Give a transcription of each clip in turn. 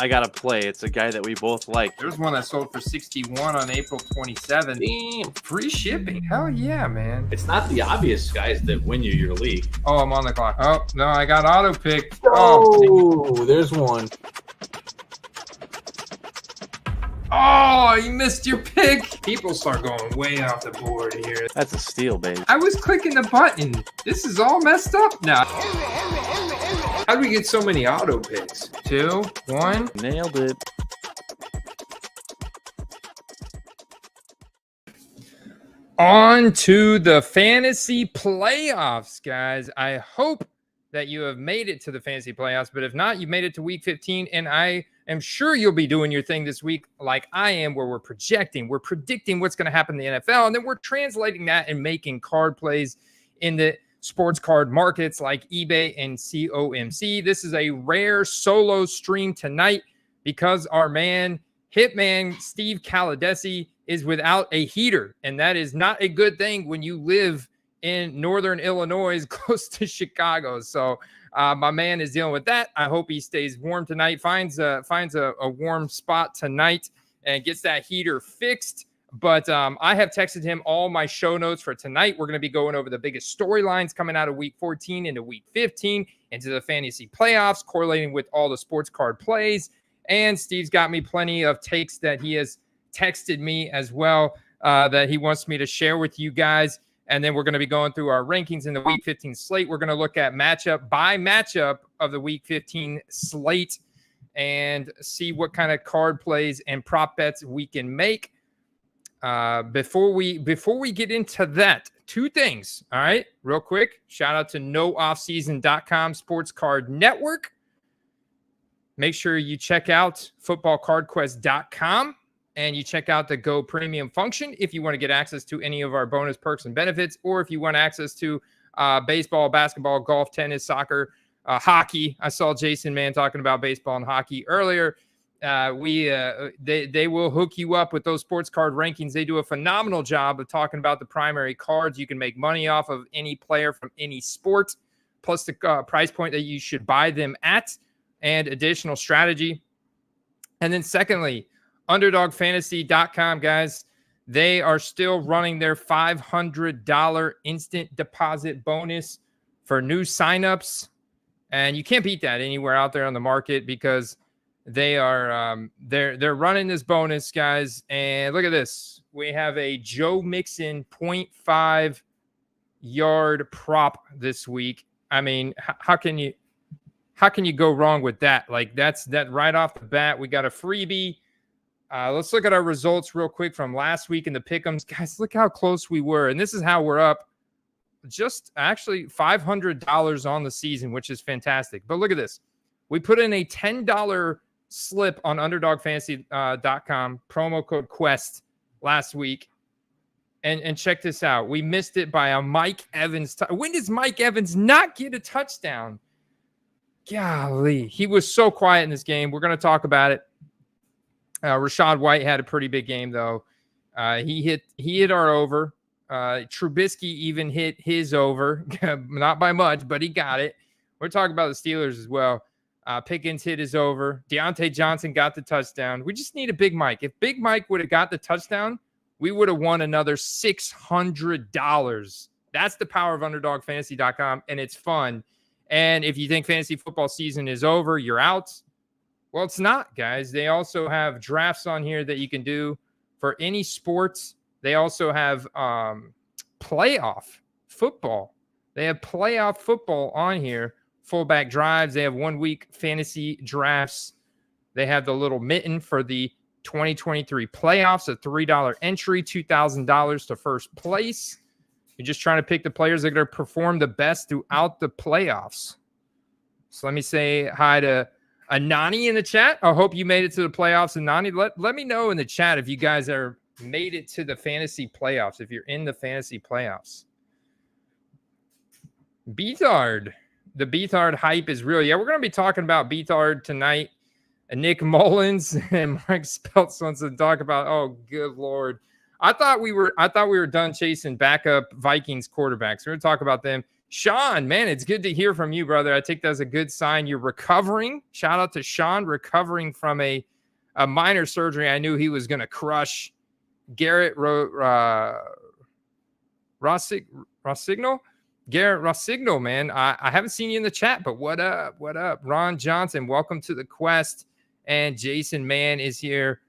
I got to play. It's a guy that we both like. There's one that sold for 61 on April 27th. Damn. Free shipping. Hell yeah, man. It's not the obvious guys that win you your league. Oh, I'm on the clock. Oh, no, I got auto picked. Oh, there's one. Oh, you missed your pick. People start going way off the board here. That's a steal, baby. I was clicking the button. This is all messed up now. How do we get so many auto picks? 2, 1. Nailed it. On to the fantasy playoffs, guys. I hope that you have made it to the fantasy playoffs, but if not, you made it to week 15, and I am sure you'll be doing your thing this week like I am, where we're predicting what's going to happen in the NFL, and then we're translating that and making card plays in the sports card markets like eBay and COMC. This is a rare solo stream tonight because our man, Hitman Steve Caladesi, is without a heater, and that is not a good thing when you live in northern Illinois, close to Chicago. So my man is dealing with that. I hope he stays warm tonight, finds a warm spot tonight, and gets that heater fixed. But I have texted him all my show notes for tonight. We're going to be going over the biggest storylines coming out of week 14 into week 15, into the fantasy playoffs, correlating with all the sports card plays. And Steve's got me plenty of takes that he has texted me as well that he wants me to share with you guys. And then we're going to be going through our rankings in the week 15 slate. We're going to look at matchup by matchup of the week 15 slate and see what kind of card plays and prop bets we can make. Before we get into that, two things. All right, real quick. Shout out to nooffseason.com sports card network. Make sure you check out footballcardquest.com. And you check out the Go Premium function if you want to get access to any of our bonus perks and benefits, or if you want access to baseball, basketball, golf, tennis, soccer, hockey. I saw Jason Mann talking about baseball and hockey earlier. They will hook you up with those sports card rankings. They do a phenomenal job of talking about the primary cards. You can make money off of any player from any sport, plus the price point that you should buy them at, and additional strategy. And then secondly, UnderdogFantasy.com, guys, they are still running their $500 instant deposit bonus for new signups, and you can't beat that anywhere out there on the market because they are they're running this bonus, guys. And look at this, we have a Joe Mixon 0.5 yard prop this week. I mean, how can you go wrong with that? Like that right off the bat. We got a freebie. Let's look at our results real quick from last week in the pick'ems. Guys, look how close we were. And this is how we're up. Just actually $500 on the season, which is fantastic. But look at this. We put in a $10 slip on UnderdogFantasy.com, promo code QUEST last week. And check this out. We missed it by a Mike Evans. When does Mike Evans not get a touchdown? Golly. He was so quiet in this game. We're going to talk about it. Rashad White had a pretty big game, though. He hit our over. Trubisky even hit his over, not by much, but he got it. We're talking about the Steelers as well. Pickens hit his over. Deontay Johnson got the touchdown. We just need a Big Mike. If Big Mike would have got the touchdown, we would have won another $600. That's the power of UnderdogFantasy.com, and it's fun. And if you think fantasy football season is over, you're out. Well, it's not, guys. They also have drafts on here that you can do for any sports. They also have playoff football. They have playoff football on here. Fullback drives. They have 1 week fantasy drafts. They have the little mitten for the 2023 playoffs, a $3 entry, $2,000 to first place. You're just trying to pick the players that are going to perform the best throughout the playoffs. So let me say hi to Anani in the chat. I hope you made it to the playoffs. Anani, let me know in the chat if you guys are made it to the fantasy playoffs, if you're in the fantasy playoffs. Beathard. The Beathard hype is real. Yeah, we're going to be talking about Beathard tonight. And Nick Mullins and Mike Speltz wants to talk about, oh, good Lord. I thought we were done chasing backup Vikings quarterbacks. We're going to talk about them. Sean, man, it's good to hear from you, brother. I take that as a good sign. You're recovering. Shout out to Sean, recovering from a minor surgery. I knew he was going to crush Garrett Rossignol. Garrett Rossignol, man. I haven't seen you in the chat, but what up? What up? Ron Johnson, welcome to the quest. And Jason Mann is here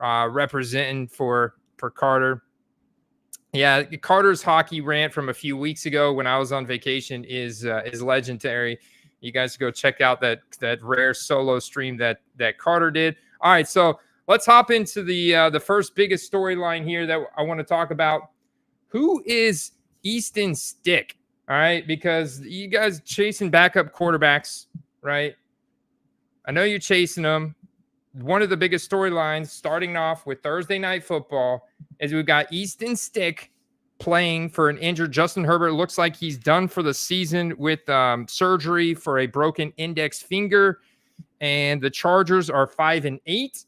representing for Carter. Yeah, Carter's hockey rant from a few weeks ago when I was on vacation is legendary. You guys go check out that rare solo stream that Carter did. All right, so let's hop into the first biggest storyline here that I want to talk about. Who is Easton Stick? All right, because you guys chasing backup quarterbacks, right? I know you're chasing them. One of the biggest storylines starting off with Thursday Night Football is we've got Easton Stick playing for an injured Justin Herbert. Looks like he's done for the season with surgery for a broken index finger. And the Chargers are 5-8.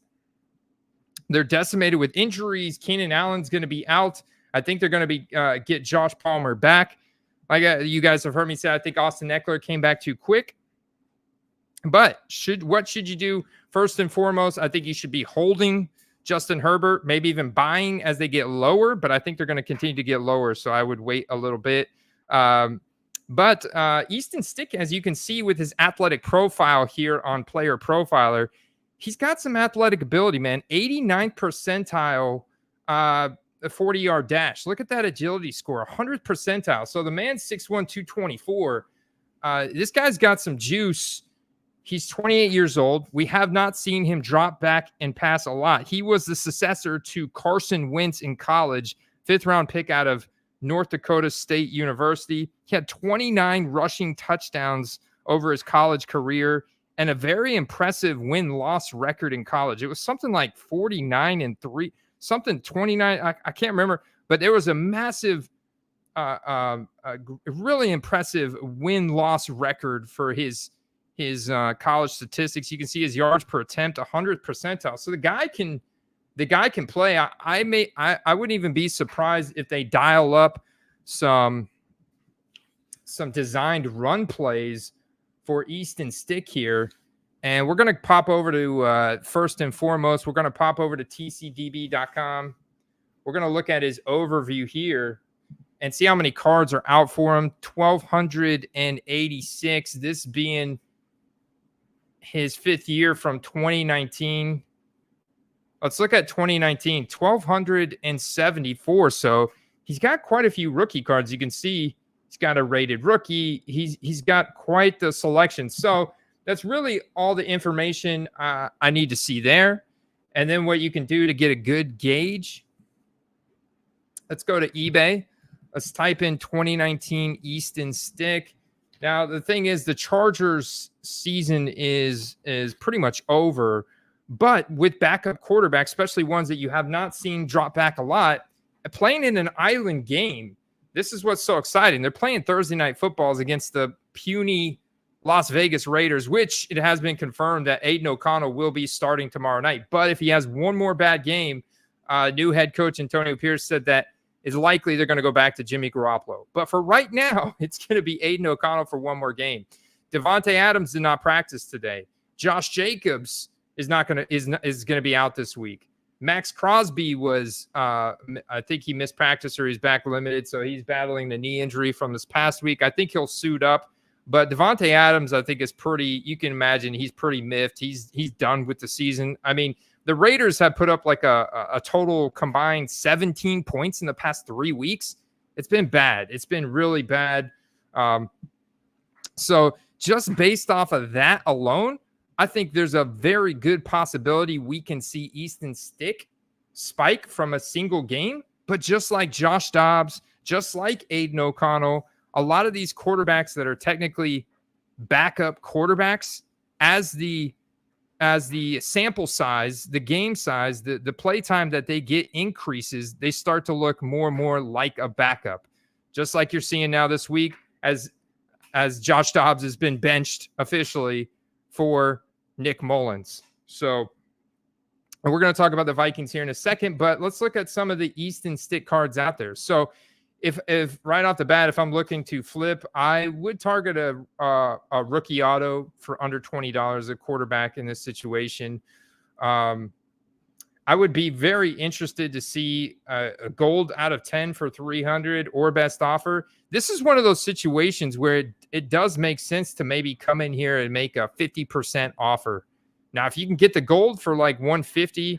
They're decimated with injuries. Keenan Allen's going to be out. I think they're going to be get Josh Palmer back. Like you guys have heard me say, I think Austin Eckler came back too quick. But what should you do? First and foremost, I think you should be holding Justin Herbert, maybe even buying as they get lower, but I think they're going to continue to get lower, so I would wait a little bit. But Easton Stick, as you can see with his athletic profile here on Player Profiler, he's got some athletic ability, man. 89th percentile 40-yard dash. Look at that agility score, 100th percentile. So the man's 6'1", 224. This guy's got some juice. He's 28 years old. We have not seen him drop back and pass a lot. He was the successor to Carson Wentz in college, 5th-round pick out of North Dakota State University. He had 29 rushing touchdowns over his college career and a very impressive win-loss record in college. It was something like 49-3, something 29. I can't remember, but there was a massive, really impressive win-loss record for his college statistics. You can see his yards per attempt, 100th percentile. So the guy can play. I wouldn't even be surprised if they dial up some designed run plays for Easton Stick here. And we're going to pop over to first and foremost, we're going to pop over to tcdb.com. We're going to look at his overview here and see how many cards are out for him. 1,286. This being his 5th year from 2019. Let's look at 2019, 1,274. So he's got quite a few rookie cards. You can see he's got a rated rookie. He's got quite the selection. So that's really all the information I need to see there. And then what you can do to get a good gauge, let's go to eBay. Let's type in 2019 Easton Stick. Now, the thing is, the Chargers season is pretty much over. But with backup quarterbacks, especially ones that you have not seen drop back a lot, playing in an island game, this is what's so exciting. They're playing Thursday Night Footballs against the puny Las Vegas Raiders, which it has been confirmed that Aiden O'Connell will be starting tomorrow night. But if he has one more bad game, new head coach Antonio Pierce said that it's likely they're going to go back to Jimmy Garoppolo. But for right now, it's going to be Aiden O'Connell for one more game. Devontae Adams did not practice today. Josh Jacobs is going to be out this week. Max Crosby was, I think he missed practice or he's back limited, so he's battling the knee injury from this past week. I think he'll suit up. But Devontae Adams, I think, is pretty – you can imagine he's pretty miffed. He's done with the season. I mean, the Raiders have put up like a total combined 17 points in the past 3 weeks. It's been bad. It's been really bad. So just based off of that alone, I think there's a very good possibility we can see Easton Stick spike from a single game. But just like Josh Dobbs, just like Aiden O'Connell, a lot of these quarterbacks that are technically backup quarterbacks, as the sample size, the game size, the play time that they get increases, they start to look more and more like a backup. Just like you're seeing now this week as Josh Dobbs has been benched officially for Nick Mullins. So we're going to talk about the Vikings here in a second, but let's look at some of the Easton Stick cards out there. So if right off the bat, if I'm looking to flip, I would target a rookie auto for under $20, a quarterback in this situation. I would be very interested to see a gold out of 10 for 300 or best offer. This is one of those situations where it does make sense to maybe come in here and make a 50% offer. Now, if you can get the gold for like 150,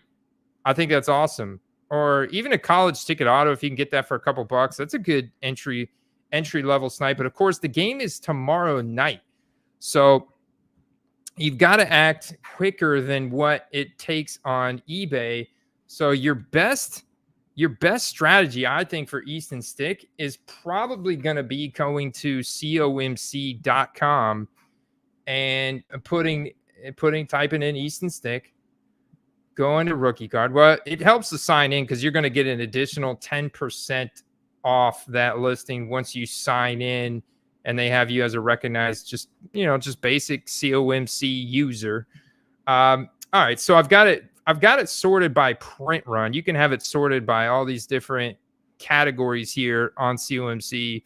I think that's awesome. Or even a college ticket auto, if you can get that for a couple bucks, that's a good entry level snipe. But of course, the game is tomorrow night. So you've got to act quicker than what it takes on eBay. So your best strategy, I think, for Easton Stick is probably going to be going to comc.com and typing in Easton Stick, going to rookie card. Well, it helps to sign in because you're going to get an additional 10% off that listing once you sign in and they have you as a recognized, just basic COMC user. All right, so I've got it sorted by print run. You can have it sorted by all these different categories here on COMC.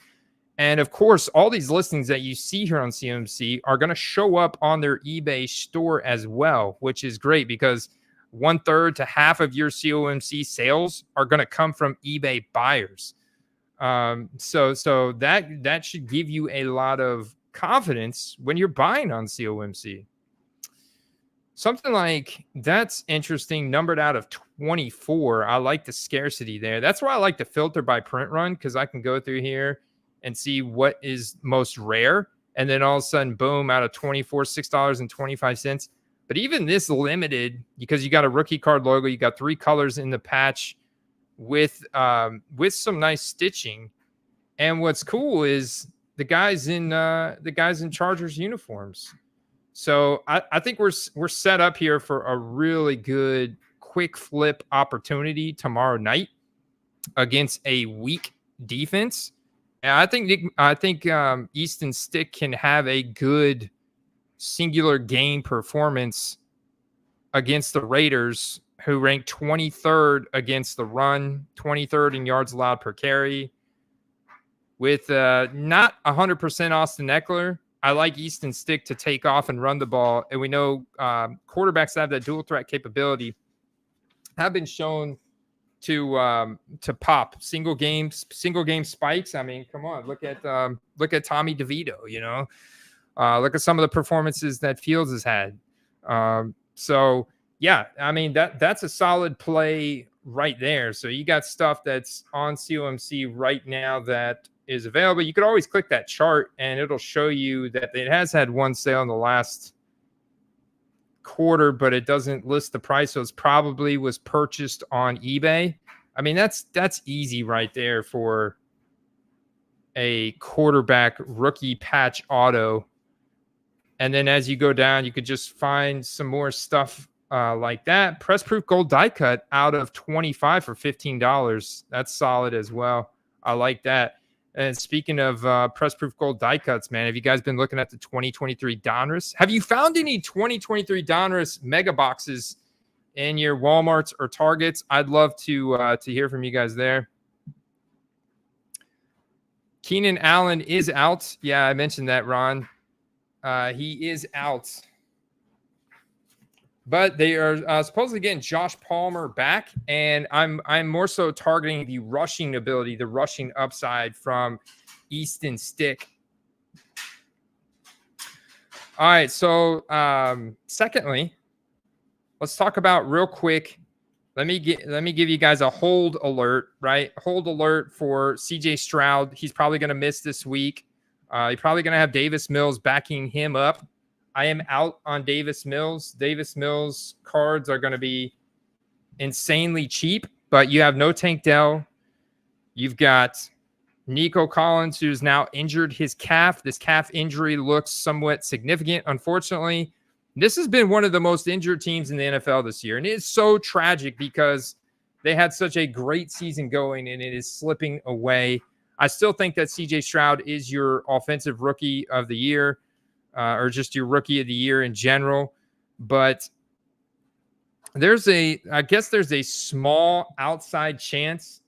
And of course, all these listings that you see here on COMC are going to show up on their eBay store as well, which is great because 1/3 to half of your COMC sales are going to come from eBay buyers. So that should give you a lot of confidence when you're buying on COMC. Something like that's interesting, numbered out of 24. I like the scarcity there. That's why I like to filter by print run, because I can go through here and see what is most rare. And then all of a sudden, boom, out of 24, $6.25. But even this limited, because you got a rookie card logo, you got 3 colors in the patch with some nice stitching. And what's cool is the guys in Chargers uniforms. So I think we're set up here for a really good quick flip opportunity tomorrow night against a weak defense. And I think Easton Stick can have a good singular game performance against the Raiders, who ranked 23rd against the run, 23rd in yards allowed per carry. With not 100% Austin Eckler, I like Easton Stick to take off and run the ball. And we know quarterbacks that have that dual threat capability have been shown to pop single game spikes. I mean, come on, look at Tommy DeVito, look at some of the performances that Fields has had. So yeah, I mean, that's a solid play right there. So you got stuff that's on COMC right now that is available. You could always click that chart and it'll show you that it has had one sale in the last quarter, but it doesn't list the price. So it's probably was purchased on eBay. I mean, that's easy right there for a quarterback rookie patch auto. And then as you go down, you could just find some more stuff like that. Press proof gold die cut out of 25 for $15. That's solid as well. I like that. And speaking of press proof gold die cuts, man, have you guys been looking at the 2023 Donruss? Have you found any 2023 Donruss mega boxes in your Walmarts or Targets? I'd love to hear from you guys there. Keenan Allen is out. Yeah, I mentioned that, Ron. He is out. But they are supposedly getting Josh Palmer back, and I'm more so targeting the rushing ability, the rushing upside from Easton Stick. All right, so secondly, let's talk about real quick. Let me give you guys a hold alert, right? Hold alert for CJ Stroud. He's probably going to miss this week. You're probably going to have Davis Mills backing him up. I am out on Davis Mills. Davis Mills cards are going to be insanely cheap, but you have no Tank Dell. You've got Nico Collins, who's now injured his calf. This calf injury looks somewhat significant, unfortunately. This has been one of the most injured teams in the NFL this year, and it is so tragic because they had such a great season going, and it is slipping away. I still think that CJ Stroud is your offensive rookie of the year. Or just your rookie of the year in general. But I guess there's a small outside chance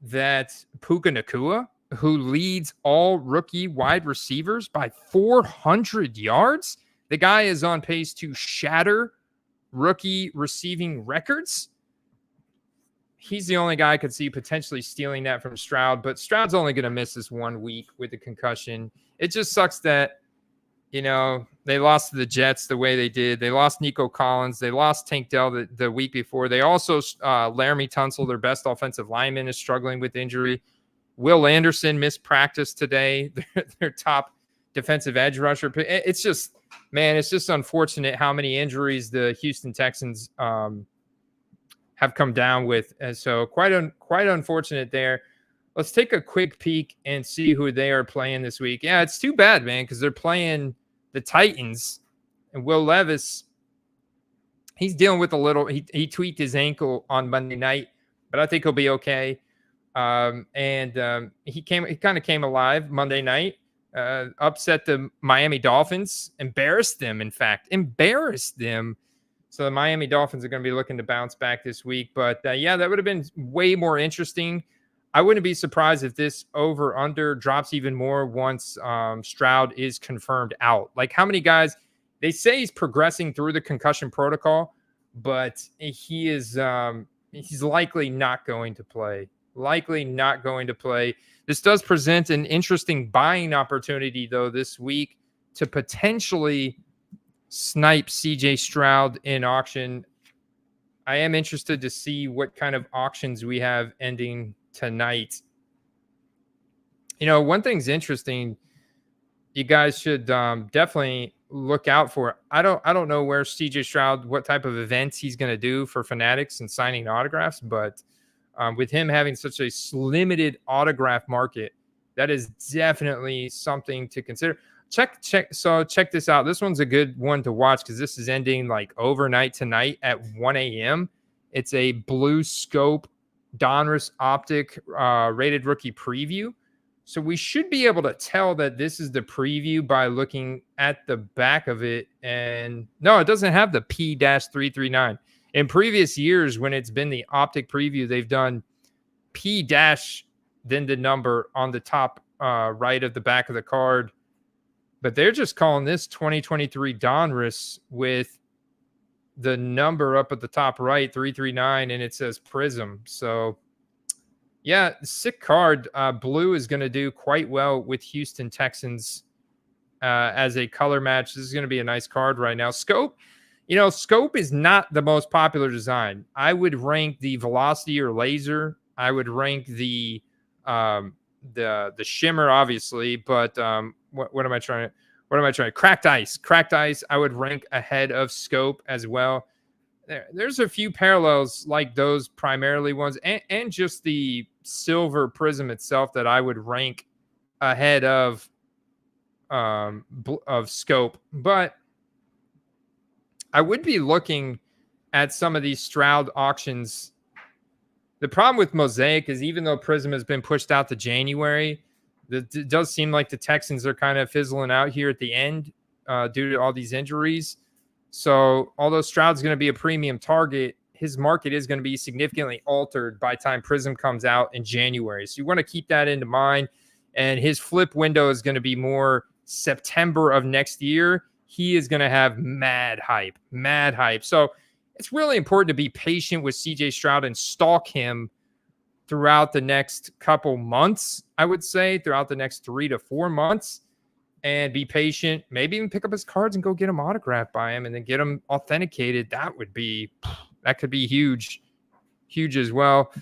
that Puka Nacua, who leads all rookie wide receivers by 400 yards, the guy is on pace to shatter rookie receiving records. He's the only guy I could see potentially stealing that from Stroud, but Stroud's only going to miss this 1 week with the concussion. It just sucks that, they lost to the Jets the way they did. They lost Nico Collins. They lost Tank Dell the week before. They also, Laramie Tunsil, their best offensive lineman, is struggling with injury. Will Anderson missed practice today, their top defensive edge rusher. It's just, man, it's just unfortunate how many injuries the Houston Texans have come down with. And so quite unfortunate there. Let's take a quick peek and see who they are playing this week. Yeah, it's too bad, man, because they're playing the Titans, and Will Levis, he's dealing with a little, he tweaked his ankle on Monday night, but I think he'll be okay. He kind of came alive Monday night, upset the Miami Dolphins, embarrassed them. So the Miami Dolphins are going to be looking to bounce back this week. But yeah, that would have been way more interesting. I wouldn't be surprised if this over-under drops even more once Stroud is confirmed out. Like, how many guys, they say he's progressing through the concussion protocol, but he's likely not going to play. This does present an interesting buying opportunity, though, this week to potentially snipe CJ Stroud in auction. I am interested to see what kind of auctions we have ending tonight. One thing's interesting, you guys should definitely look out for. I don't know where CJ Stroud, what type of events he's going to do for Fanatics and signing autographs, but with him having such a limited autograph market, that is definitely something to consider. Check this out. This one's a good one to watch because this is ending like overnight tonight at 1 a.m. It's a Blue Scope Donruss Optic rated rookie preview. So we should be able to tell that this is the preview by looking at the back of it. And no, it doesn't have the P-339. In previous years, when it's been the optic preview, they've done P- then the number on the top right of the back of the card. But they're just calling this 2023 Donruss with the number up at the top right, 339, and it says Prism. So, yeah, sick card. Blue is going to do quite well with Houston Texans as a color match. This is going to be a nice card right now. Scope, Scope is not the most popular design. I would rank the Velocity or Laser. I would rank the Shimmer, obviously, but what am I trying? Cracked Ice. I would rank ahead of Scope as well. There's a few parallels like those primarily ones, and just the Silver Prism itself that I would rank ahead of Scope. But I would be looking at some of these Stroud auctions. The problem with Mosaic is even though Prism has been pushed out to January, it does seem like the Texans are kind of fizzling out here at the end due to all these injuries. So although Stroud's going to be a premium target, his market is going to be significantly altered by time Prism comes out in January. So you want to keep that into mind. And his flip window is going to be more September of next year. He is going to have mad hype. So it's really important to be patient with CJ Stroud and stalk him throughout the next couple months, I would say, throughout the next 3 to 4 months, and be patient. Maybe even pick up his cards and go get him autographed by him and then get him authenticated. That could be huge as well.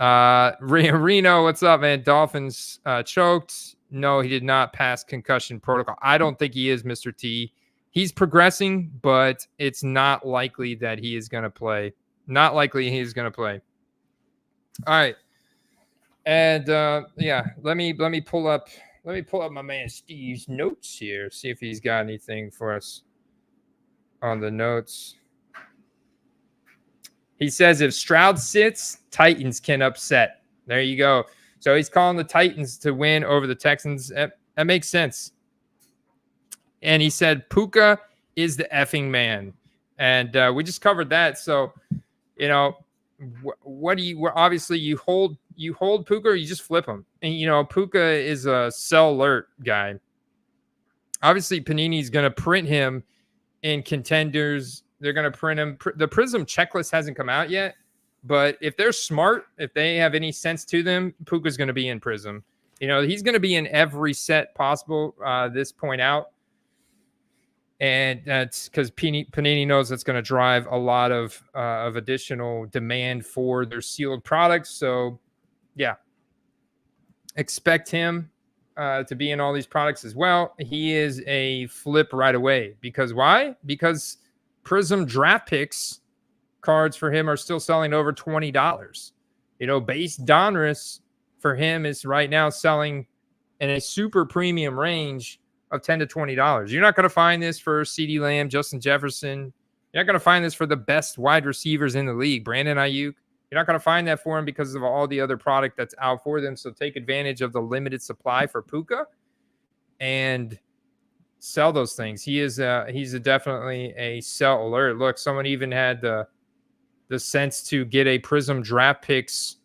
Reno, what's up, man? Dolphins choked. No, he did not pass concussion protocol. I don't think he is, Mr. T. He's progressing, but it's not likely that he is going to play. All right. And yeah, let me pull up my man Steve's notes here, see if he's got anything for us on the notes. He says if Stroud sits, Titans can upset. There you go. So he's calling the Titans to win over the Texans. That makes sense. And he said Puka is the effing man. And we just covered that. So, what do you obviously you hold you hold Puka or you just flip him. And, you know, Puka is a sell alert guy. Obviously, Panini's going to print him in contenders. They're going to print him. The Prism checklist hasn't come out yet. But if they're smart, if they have any sense to them, Puka's going to be in Prism. You know, he's going to be in every set possible this point out. And that's because Panini knows that's going to drive a lot of additional demand for their sealed products. So, yeah, expect him to be in all these products as well. He is a flip right away. Because why? Because Prism draft picks cards for him are still selling over $20. You know, base Donruss for him is right now selling in a super premium range of $10 to $20. You're not going to find this for CeeDee Lamb, Justin Jefferson. You're not going to find this for the best wide receivers in the league, Brandon Ayuk. You're not going to find that for him because of all the other product that's out for them. So take advantage of the limited supply for Puka and sell those things. He's definitely a sell alert. Look, someone even had the sense to get a Prism draft picks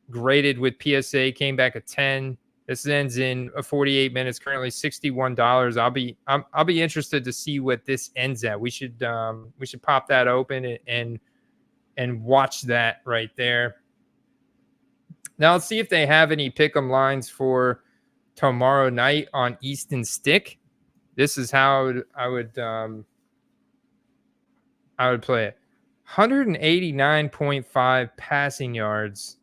graded with PSA, came back at 10. This ends in 48 minutes, currently $61. I'll be interested to see what this ends at. We should pop that open and watch that right there. Now let's see if they have any pick'em lines for tomorrow night on Easton Stick. This is how I would play it. 189.5 passing yards.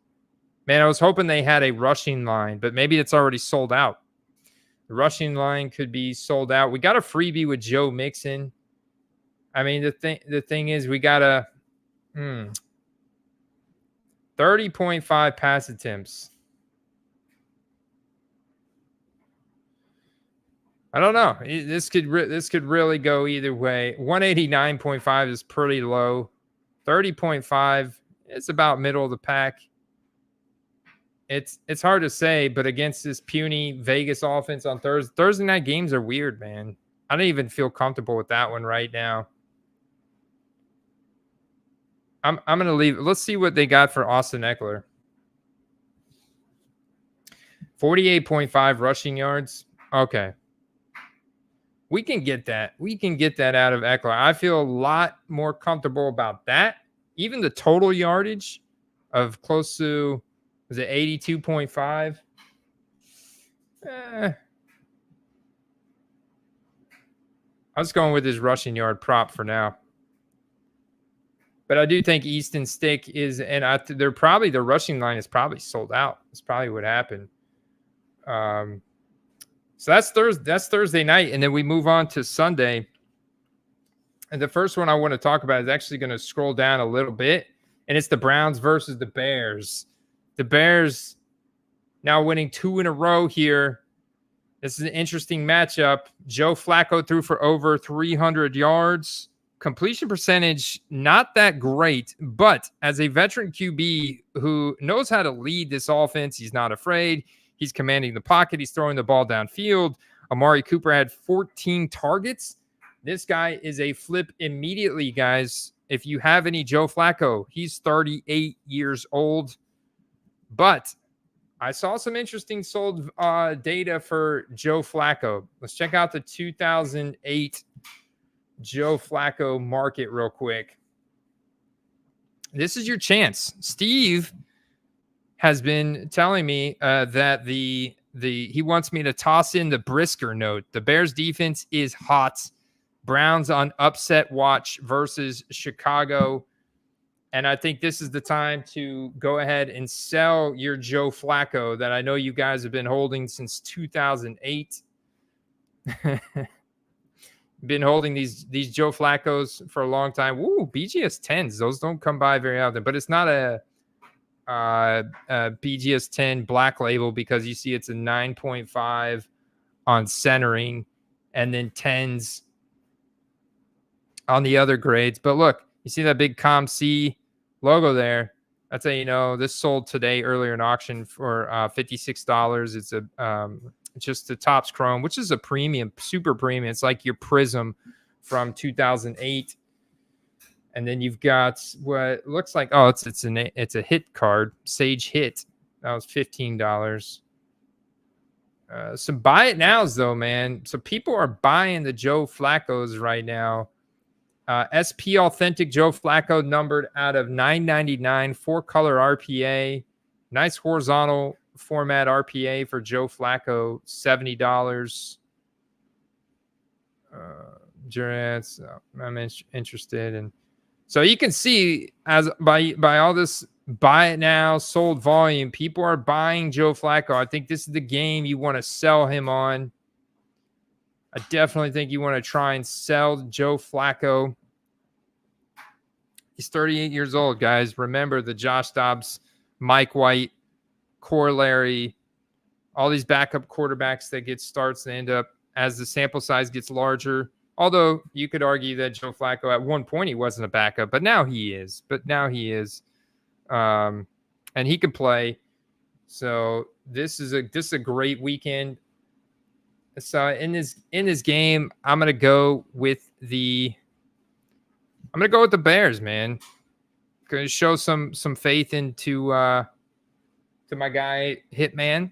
Man, I was hoping they had a rushing line, but maybe it's already sold out. The rushing line could be sold out. We got a freebie with Joe Mixon. I mean, the thing is, we got a 30.5 pass attempts. I don't know. This could really go either way. 189.5 is pretty low. 30.5, it's about middle of the pack. It's hard to say, but against this puny Vegas offense on Thursday night games are weird, man. I don't even feel comfortable with that one right now. I'm gonna leave. Let's see what they got for Austin Eckler. 48.5 rushing yards. Okay. We can get that. We can get that out of Eckler. I feel a lot more comfortable about that. Even the total yardage of close to, was it 82.5? I was going with his rushing yard prop for now. But I do think Easton Stick is, and they're probably, the rushing line is probably sold out. That's probably what happened. So that's Thursday night, and then we move on to Sunday. And the first one I want to talk about is actually going to scroll down a little bit, and it's the Browns versus the Bears. The Bears now winning 2 in a row here. This is an interesting matchup. Joe Flacco threw for over 300 yards. Completion percentage, not that great, but as a veteran QB who knows how to lead this offense, he's not afraid. He's commanding the pocket. He's throwing the ball downfield. Amari Cooper had 14 targets. This guy is a flip immediately, guys. If you have any Joe Flacco, he's 38 years old. But I saw some interesting sold data for Joe Flacco. Let's check out the 2008 Joe Flacco market real quick. This is your chance. Steve has been telling me that he wants me to toss in the Brisker note. The Bears defense is hot. Browns on upset watch versus Chicago. And I think this is the time to go ahead and sell your Joe Flacco that I know you guys have been holding since 2008. Been holding these Joe Flaccos for a long time. Ooh, BGS 10s. Those don't come by very often, but it's not a BGS 10 black label because you see it's a 9.5 on centering and then 10s on the other grades. But look, you see that big ComC logo there? That's how you know this sold today earlier in auction for $56. It's a just the Topps Chrome, which is a premium, super premium. It's like your Prism from 2008. And then you've got what looks like, it's a hit card, Sage Hit. That was $15. Some buy it nows though, man. So people are buying the Joe Flacco's right now. SP Authentic Joe Flacco numbered out of $9.99, 4-color RPA. Nice horizontal format RPA for Joe Flacco, $70. Durance, I'm interested in. So you can see as by all this buy it now, sold volume, people are buying Joe Flacco. I think this is the game you want to sell him on. I definitely think you want to try and sell Joe Flacco. He's 38 years old, guys. Remember the Josh Dobbs, Mike White, corollary, all these backup quarterbacks that get starts and end up as the sample size gets larger. Although you could argue that Joe Flacco at one point he wasn't a backup, but now he is. And he can play. So this is a great weekend. So in this game, I'm gonna go with the Bears, man. Gonna show some faith into to my guy Hitman.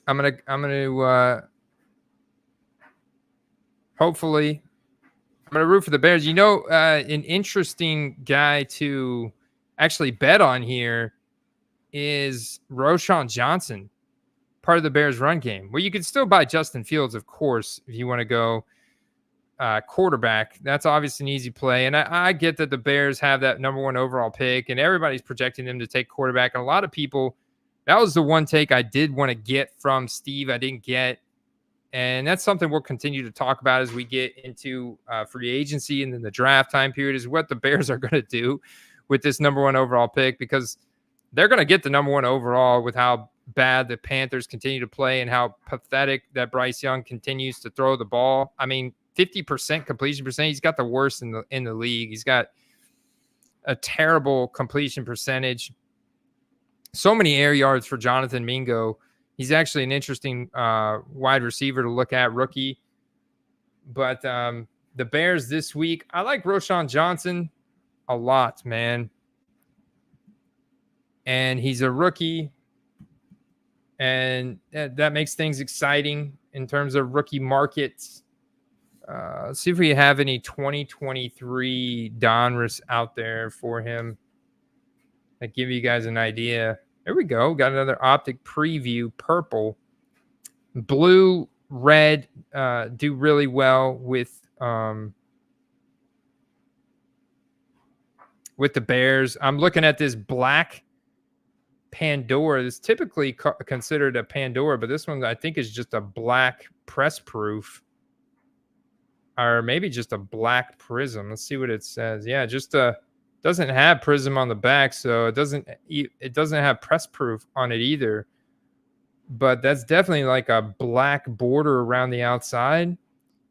I'm gonna hopefully I'm gonna root for the Bears. You know, an interesting guy to actually bet on here is Roschon Johnson, part of the Bears run game. Well, you can still buy Justin Fields, of course, if you want to go quarterback. That's obviously an easy play. And I get that the Bears have that number 1 overall pick and everybody's projecting them to take quarterback. And a lot of people, that was the one take I did want to get from Steve. I didn't get. And that's something we'll continue to talk about as we get into free agency and then the draft time period is what the Bears are going to do with this number 1 overall pick, because they're going to get the number 1 overall with how bad the Panthers continue to play and how pathetic that Bryce Young continues to throw the ball. I mean, 50% completion percent. He's got the worst in the league. He's got a terrible completion percentage. So many air yards for Jonathan Mingo. He's actually an interesting wide receiver to look at, rookie. But the Bears this week, I like Roschon Johnson a lot, man. And he's a rookie. And that makes things exciting in terms of rookie markets. Let's see if we have any 2023 Donruss out there for him that give you guys an idea. There we go. Got another optic preview. Purple. Blue, red do really well with the Bears. I'm looking at this black Pandora. It's typically considered a Pandora, but this one I think is just a black press proof. Or maybe just a black prism. Let's see what it says. Yeah, just doesn't have prism on the back, so it doesn't have press proof on it either. But that's definitely like a black border around the outside.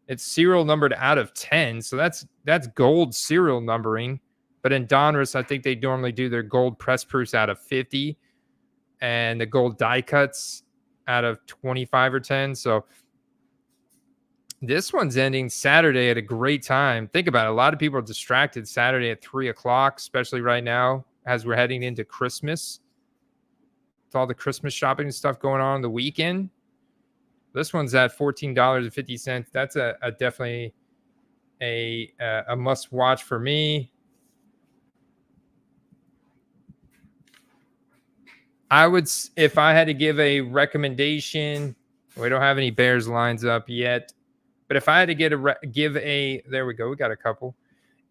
It's serial numbered out of 10, so that's gold serial numbering. But in Donruss, I think they normally do their gold press proofs out of 50, and the gold die cuts out of 25 or 10. So this one's ending Saturday at a great time. Think about it. A lot of people are distracted Saturday at 3 o'clock, especially right now as we're heading into Christmas. With all the Christmas shopping and stuff going on the weekend. This one's at $14.50. That's a definitely a must watch for me. I would, if I had to give a recommendation, we don't have any Bears lines up yet. But if I had to give a, there we go, we got a couple.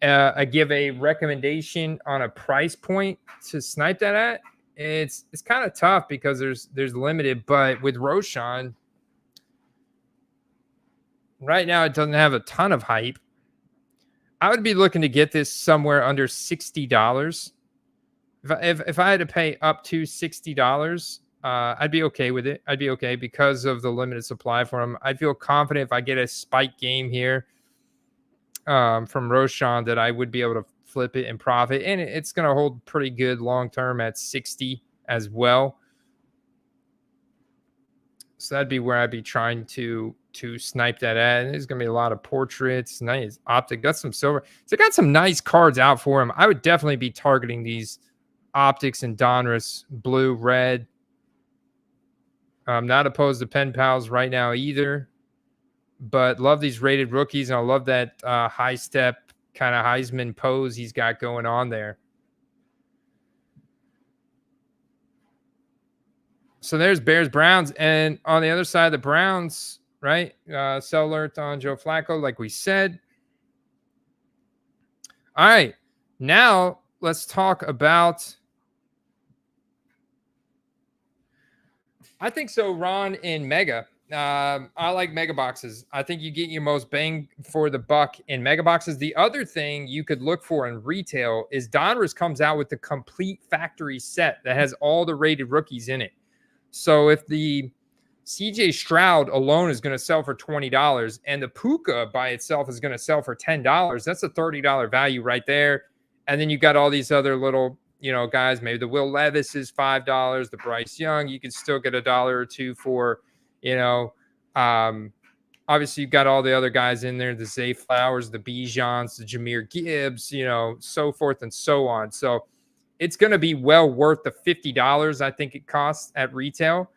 I give a recommendation on a price point to snipe that at. It's kind of tough because there's limited. But with Roschon, right now it doesn't have a ton of hype. I would be looking to get this somewhere under $60. If I had to pay up to $60. I'd be okay with it. I'd be okay because of the limited supply for him. I'd feel confident if I get a spike game here from Roschon that I would be able to flip it and profit. And it's going to hold pretty good long-term at 60 as well. So that'd be where I'd be trying to snipe that at. And there's going to be a lot of portraits. Nice optic. Got some silver. So I got some nice cards out for him. I would definitely be targeting these optics and Donruss, blue, red. I'm not opposed to pen pals right now either, but love these rated rookies, and I love that high step kind of Heisman pose he's got going on there. So there's Bears Browns, and on the other side of the Browns, right? Sell alert on Joe Flacco, like we said. All right, now let's talk about. I think so, Ron, in Mega. I like mega boxes. I think you get your most bang for the buck in mega boxes. The other thing you could look for in retail is Donruss comes out with the complete factory set that has all the rated rookies in it. So if the CJ Stroud alone is going to sell for $20 and the Puka by itself is going to sell for $10, that's a $30 value right there. And then you got all these other little, guys, maybe the Will Levis is $5, the Bryce Young, you can still get $1 or $2 for, obviously you've got all the other guys in there, the Zay Flowers, the Bijans, the Jahmyr Gibbs, so forth and so on. So it's going to be well worth the $50 I think it costs at retail.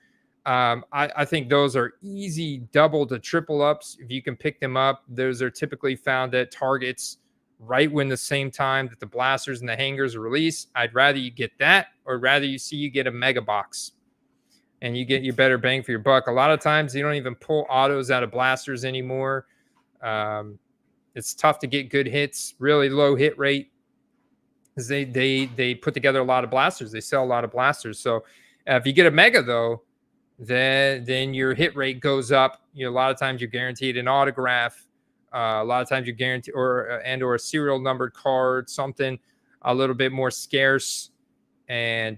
I think those are easy double to triple ups. If you can pick them up, those are typically found at Targets right when the same time that the blasters and the hangers are released. I'd rather you get that, or rather you get a mega box and you get your better bang for your buck. A lot of times you don't even pull autos out of blasters anymore. It's tough to get good hits, really low hit rate, because they put together a lot of blasters. They sell a lot of blasters. So if you get a mega though, then your hit rate goes up. A lot of times you're guaranteed an autograph. A lot of times you're guaranteed or a serial numbered card, something a little bit more scarce. And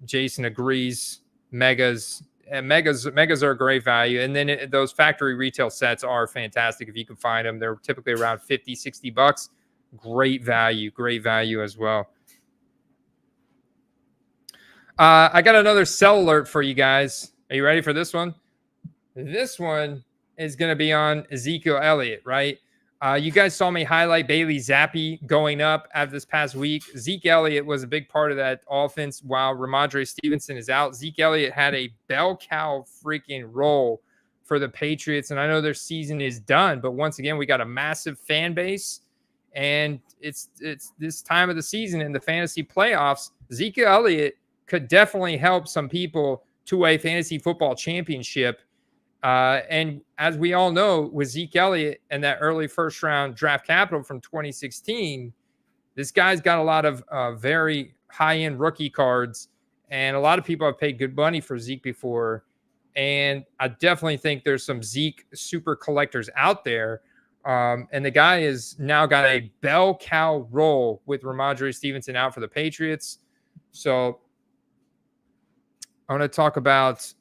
Jason agrees. Megas are a great value. And then those factory retail sets are fantastic if you can find them. They're typically around $50-$60. Great value as well. I got another sell alert for you guys. Are you ready for this one? This one is going to be on Ezekiel Elliott, right? You guys saw me highlight Bailey Zappi going up after this past week. Zeke Elliott was a big part of that offense while Ramondre Stevenson is out. Zeke Elliott had a bell cow freaking role for the Patriots, and I know their season is done, but once again, we got a massive fan base, and it's this time of the season in the fantasy playoffs. Zeke Elliott could definitely help some people to a fantasy football championship. And as we all know, with Zeke Elliott and that early first round draft capital from 2016, this guy's got a lot of very high-end rookie cards, and a lot of people have paid good money for Zeke before. And I definitely think there's some Zeke super collectors out there. And the guy has now got a bell cow role with Ramondre Stevenson out for the Patriots. So I want to talk about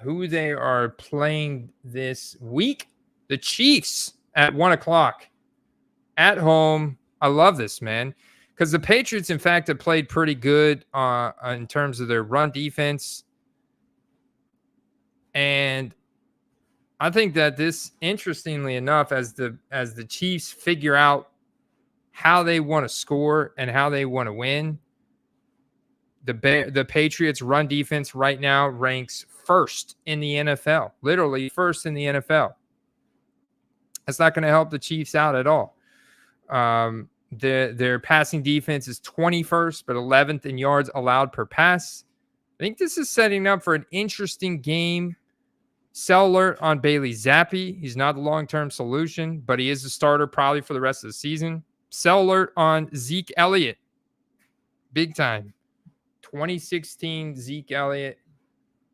who they are playing this week. The Chiefs at 1:00 at home. I love this, man, because the Patriots, in fact, have played pretty good in terms of their run defense. And I think that this, interestingly enough, as the Chiefs figure out how they want to score and how they want to win, the Patriots run defense right now ranks first in the NFL, literally first in the NFL. That's not going to help the Chiefs out at all. Their passing defense is 21st, but 11th in yards allowed per pass. I think this is setting up for an interesting game. Sell alert on Bailey Zappi. He's not the long-term solution, but he is a starter probably for the rest of the season. Sell alert on Zeke Elliott. Big time. 2016 Zeke Elliott.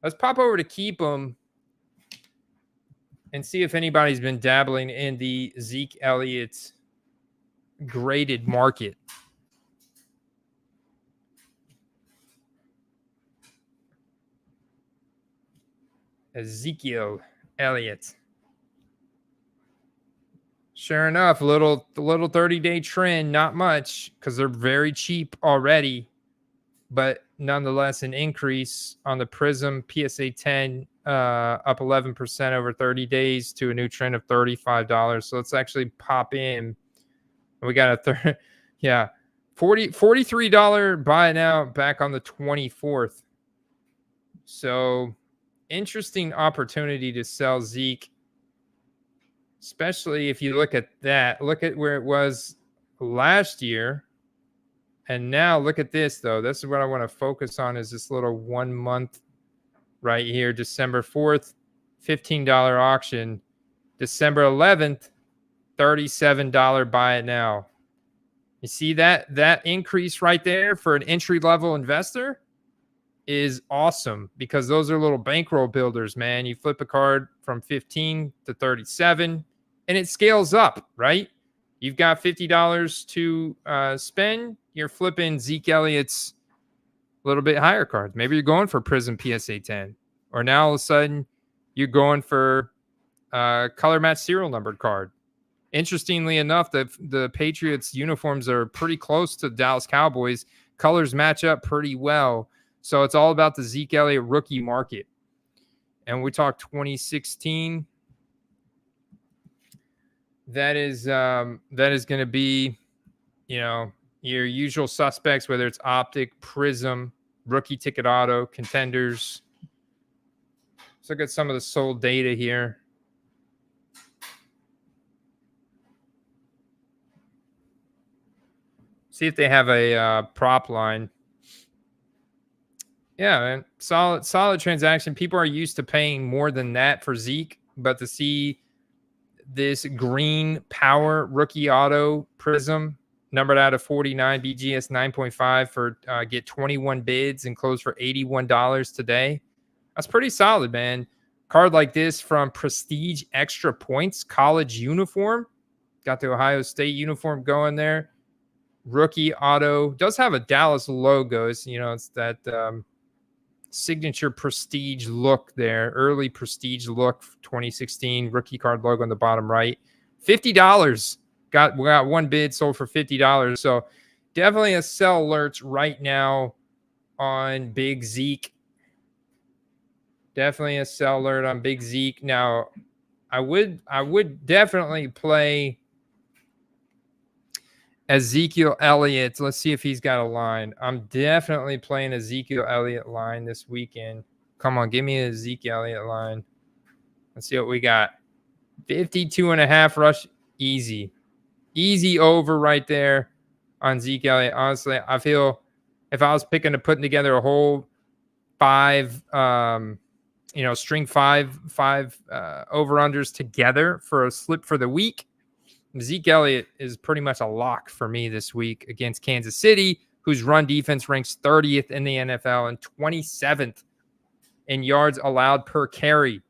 Let's pop over to Keep 'em and see if anybody's been dabbling in the Zeke Elliott graded market. Ezekiel Elliott. Sure enough, a little 30-day trend, not much because they're very cheap already, but nonetheless an increase on the Prism PSA 10, up 11% over 30 days to a new trend of $35. So let's actually pop in. We got a $43 buy it now back on the 24th. So interesting opportunity to sell Zeke, especially if you look at that. Look at where it was last year. And now look at this, though. This is what I want to focus on is this little 1 month right here, December 4th, $15 auction. December 11th, $37 buy it now. You see that increase right there for an entry-level investor is awesome because those are little bankroll builders, man. You flip a card from 15 to 37, and it scales up, right? You've got $50 to spend. You're flipping Zeke Elliott's a little bit higher cards. Maybe you're going for Prism PSA 10. Or now all of a sudden you're going for color match serial numbered card. Interestingly enough, the Patriots uniforms are pretty close to Dallas Cowboys. Colors match up pretty well. So it's all about the Zeke Elliott rookie market. And we talk 2016. That is going to be, your usual suspects, whether it's Optic, Prism, Rookie Ticket Auto, Contenders. Let's look at some of the sold data here. See if they have a prop line. Yeah, man. Solid transaction. People are used to paying more than that for Zeke, but to see this green power rookie auto Prism numbered out of 49 BGS 9.5 for get 21 bids and close for $81 today. That's pretty solid, man. Card like this from Prestige Extra Points college uniform. Got the Ohio State uniform going there. Rookie auto does have a Dallas logo. It's, it's that signature prestige look there. Early prestige look 2016 rookie card logo on the bottom right. $50. We got one bid sold for $50. So definitely a sell alert right now on Big Zeke. Definitely a sell alert on Big Zeke. Now, I would definitely play Ezekiel Elliott. Let's see if he's got a line. I'm definitely playing Ezekiel Elliott line this weekend. Come on, give me an Ezekiel Elliott line. Let's see what we got. 52.5 rush. Easy over right there on Zeke Elliott. Honestly, I feel if I was putting together a whole string five over-unders together for a slip for the week, Zeke Elliott is pretty much a lock for me this week against Kansas City, whose run defense ranks 30th in the NFL and 27th in yards allowed per carry.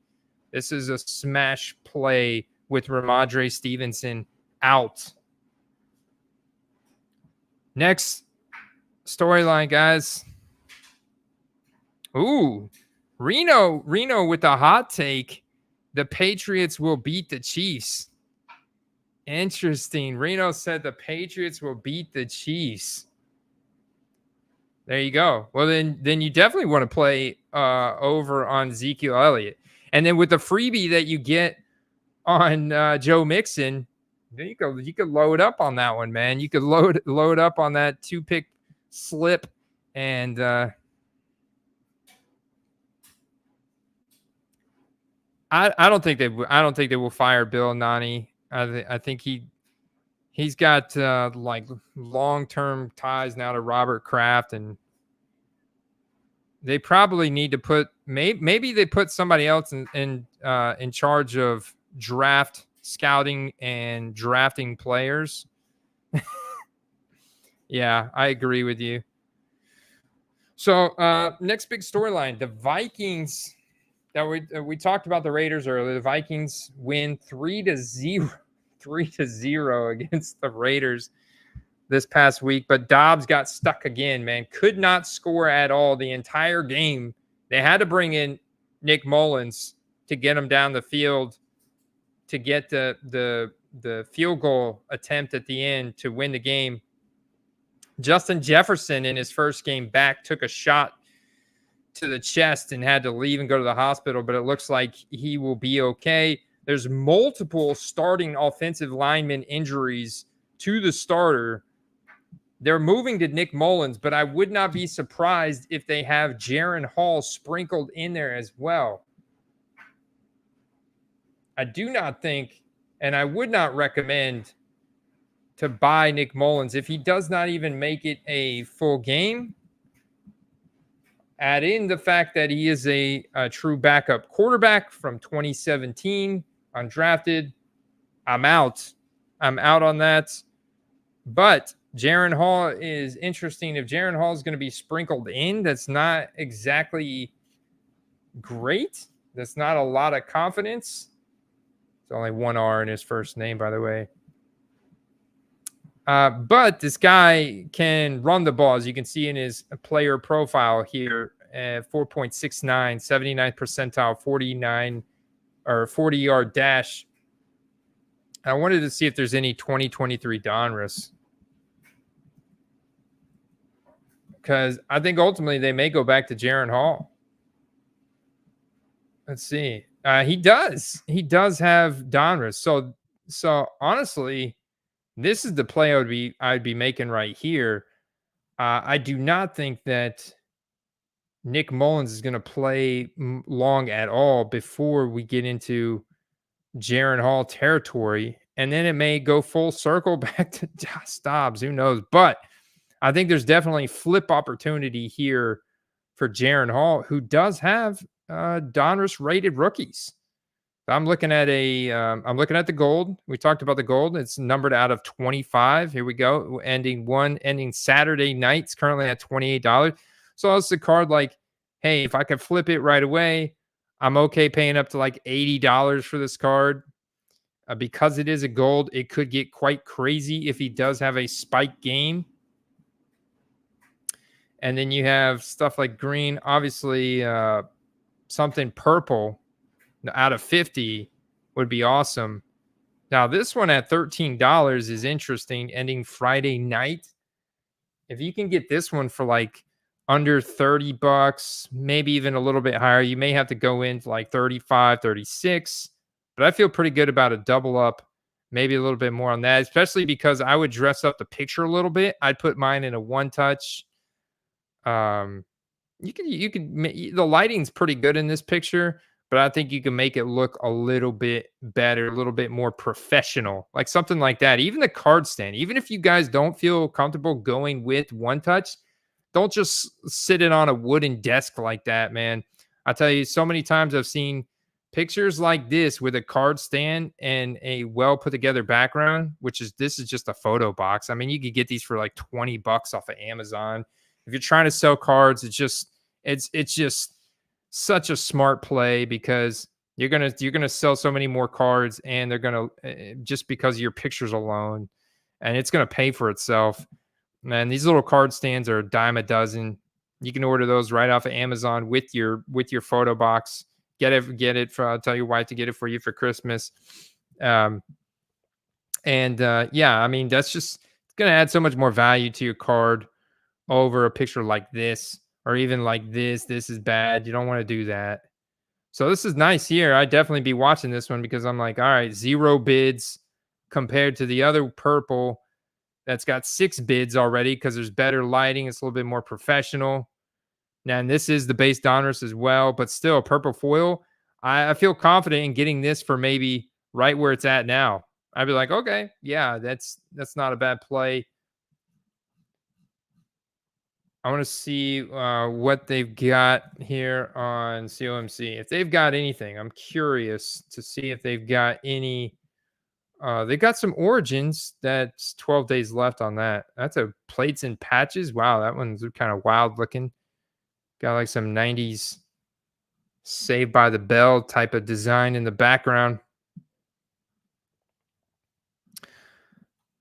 This is a smash play with Ramondre Stevenson out. Next storyline, guys. Ooh, Reno with a hot take. The Patriots will beat the Chiefs. Interesting. Reno said the Patriots will beat the Chiefs. There you go. Well, then you definitely want to play over on Ezekiel Elliott. And then with the freebie that you get on Joe Mixon, then you could load up on that one, man. You could load up on that 2-pick slip, and I don't think they will fire Bill Nani. I think he's got long-term ties now to Robert Kraft, and they probably need to put maybe they put somebody else in charge of draft scouting and drafting players. Yeah, I agree with you. So next big storyline, the Vikings. That we talked about the Raiders earlier. The Vikings win 3-0 against the Raiders this past week, but Dobbs got stuck again, man. Could not score at all the entire game. They had to bring in Nick Mullins to get him down the field to get the field goal attempt at the end to win the game. Justin Jefferson in his first game back took a shot to the chest and had to leave and go to the hospital, but it looks like he will be okay. There's multiple starting offensive lineman injuries to the starter They're moving to Nick Mullins, but I would not be surprised if they have Jaron Hall sprinkled in there as well. I do not think, and I would not recommend to buy Nick Mullins if he does not even make it a full game. Add in the fact that he is a true backup quarterback from 2017, undrafted. I'm out. I'm out on that. But Jaron Hall is interesting. If Jaron Hall is going to be sprinkled in, that's not exactly great. That's not a lot of confidence. It's only one R in his first name, by the way. But this guy can run the ball, as you can see in his player profile here. 4.69, 79th percentile, 49 or 40-yard dash. I wanted to see if there's any 2023 Donruss, because I think ultimately they may go back to Jaron Hall. Let's see. He does have Donruss. So honestly, this is the play I'd be making right here. I do not think that Nick Mullins is going to play long at all before we get into Jaron Hall territory, and then it may go full circle back to Dobbs. Who knows? But I think there's definitely flip opportunity here for Jaron Hall, who does have Donruss rated rookies. I'm looking at the gold. We talked about the gold. It's numbered out of 25. Here we go. Ending Saturday night. It's currently at $28. So it's a card like, hey, if I could flip it right away, I'm okay paying up to like $80 for this card. Because it is a gold, it could get quite crazy if he does have a spike game. And then you have stuff like green, obviously something purple out of 50 would be awesome. Now, this one at $13 is interesting, ending Friday night. If you can get this one for like under $30, maybe even a little bit higher, you may have to go in for like 35, 36. But I feel pretty good about a double up, maybe a little bit more on that, especially because I would dress up the picture a little bit. I'd put mine in a one touch. The lighting's pretty good in this picture, but I think you can make it look a little bit better, a little bit more professional, like something like that. Even the card stand, even if you guys don't feel comfortable going with one touch, don't just sit it on a wooden desk like that, man. I tell you, so many times I've seen pictures like this with a card stand and a well put together background, this is just a photo box. I mean, you could get these for like $20 off of Amazon. If you're trying to sell cards, it's just such a smart play, because you're gonna sell so many more cards, and they're gonna just because of your pictures alone, and it's gonna pay for itself. Man, these little card stands are a dime a dozen. You can order those right off of Amazon with your photo box. Get it for. Tell your wife to get it for you for Christmas. Yeah, I mean, that's just gonna add so much more value to your card over a picture like this, or even like this. This is bad. You don't want to do that. So this is nice here. I'd definitely be watching this one, because I'm like, all right, 0 bids compared to the other purple that's got 6 bids already, because there's better lighting. It's a little bit more professional. Now, and this is the base Donruss as well, but still purple foil. I feel confident in getting this for maybe right where it's at now. I'd be like, okay, yeah, that's not a bad play. I want to see what they've got here on COMC. If they've got anything, I'm curious to see if they've got any. They got some Origins. That's 12 days left on that. That's a plates and patches. Wow, that one's kind of wild looking. Got like some 90s Saved by the Bell type of design in the background.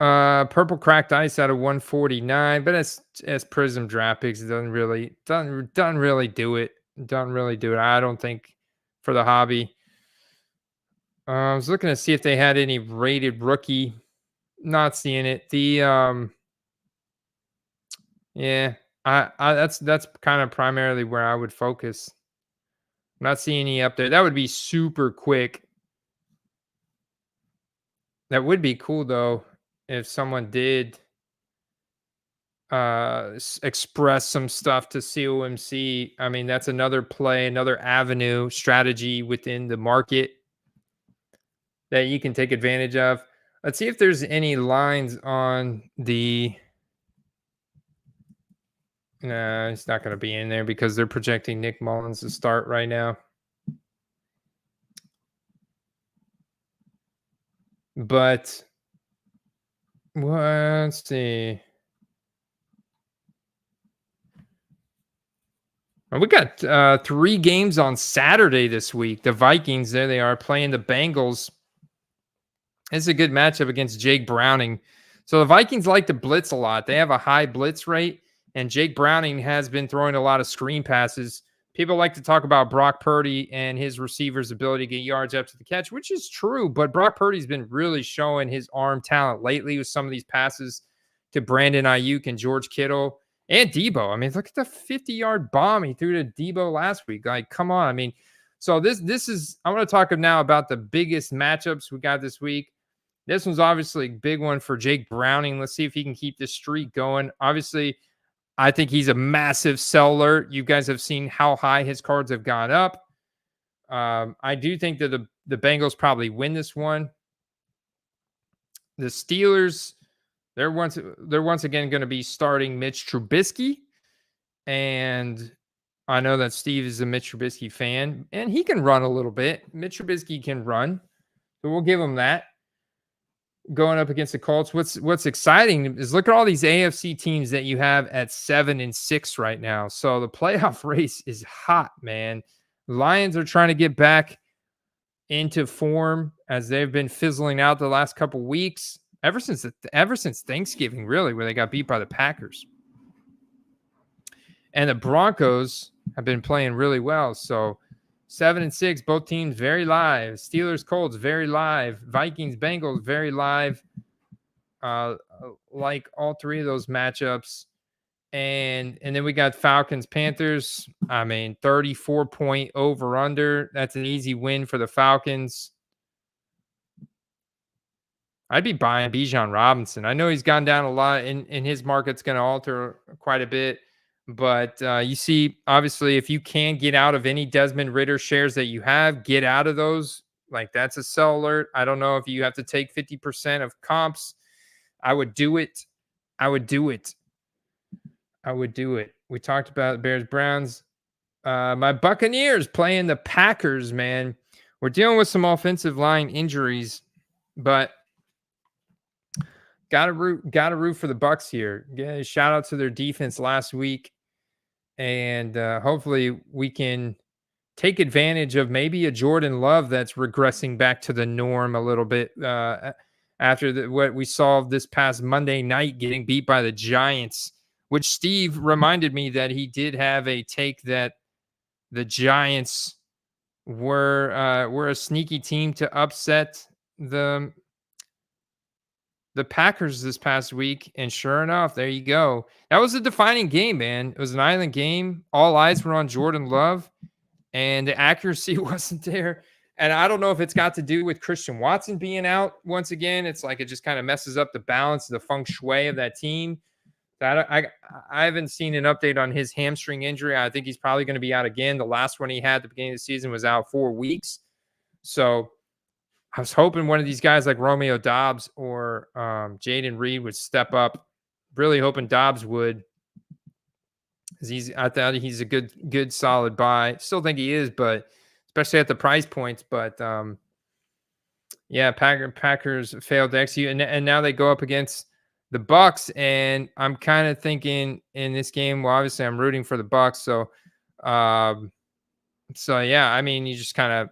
Purple cracked ice out of 149, but as Prism draft picks, it doesn't really do it. Doesn't really do it. I don't think for the hobby. I was looking to see if they had any rated rookie. Not seeing it. The yeah, I that's kind of primarily where I would focus. I'm not seeing any up there. That would be super quick. That would be cool though, if someone did express some stuff to COMC. I mean, that's another play, another avenue, strategy within the market that you can take advantage of. Let's see if there's any lines on the. No, it's not going to be in there because they're projecting Nick Mullins to start right now. But let's see. We got 3 games on Saturday this week. The Vikings, there they are, playing the Bengals. It's a good matchup against Jake Browning. So the Vikings like to blitz a lot. They have a high blitz rate, and Jake Browning has been throwing a lot of screen passes. People like to talk about Brock Purdy and his receivers' ability to get yards after the catch, which is true, but Brock Purdy's been really showing his arm talent lately with some of these passes to Brandon Ayuk and George Kittle and Debo. I mean, look at the 50-yard bomb he threw to Debo last week. Like, come on. I mean, so this is, I want to talk now about the biggest matchups we got this week. This one's obviously a big one for Jake Browning. Let's see if he can keep this streak going. Obviously, I think he's a massive sell alert. You guys have seen how high his cards have gone up. I do think that the Bengals probably win this one. The Steelers, they're once again going to be starting Mitch Trubisky. And I know that Steve is a Mitch Trubisky fan, and he can run a little bit. Mitch Trubisky can run. So we'll give him that. Going up against the Colts. What's exciting is look at all these AFC teams that you have at 7-6 right now. So the playoff race is hot, man. Lions are trying to get back into form as they've been fizzling out the last couple weeks, ever since Thanksgiving, really, where they got beat by the Packers. And the Broncos have been playing really well. So 7-6, both teams very live. Steelers, Colts, very live. Vikings, Bengals, very live. Like all 3 of those matchups. And then we got Falcons, Panthers. I mean, 34-point over-under. That's an easy win for the Falcons. I'd be buying Bijan Robinson. I know he's gone down a lot, and his market's going to alter quite a bit. But you see, obviously, if you can get out of any Desmond Ridder shares that you have, get out of those. Like, that's a sell alert. I don't know if you have to take 50% of comps. I would do it. We talked about Bears, Browns. My Buccaneers playing the Packers, man. We're dealing with some offensive line injuries, but gotta root for the Bucs here. Yeah, shout out to their defense last week. And hopefully we can take advantage of maybe a Jordan Love that's regressing back to the norm a little bit after what we saw this past Monday night, getting beat by the Giants, which Steve reminded me that he did have a take that the Giants were a sneaky team to upset the Packers this past week, and sure enough, there you go. That was a defining game, man. It was an island game. All eyes were on Jordan Love, and the accuracy wasn't there. And I don't know if it's got to do with Christian Watson being out once again. It's like it just kind of messes up the balance, the feng shui of that team. I haven't seen an update on his hamstring injury. I think he's probably going to be out again. The last one he had at the beginning of the season was out 4 weeks. So I was hoping one of these guys like Romeo Doubs or Jaden Reed would step up. Really hoping Doubs would. I thought he's a good solid buy. Still think he is, but especially at the price points. But yeah, Packers failed to execute, and now they go up against the Bucs, and I'm kind of thinking in this game. Well, obviously I'm rooting for the Bucs, so yeah, I mean, you just kind of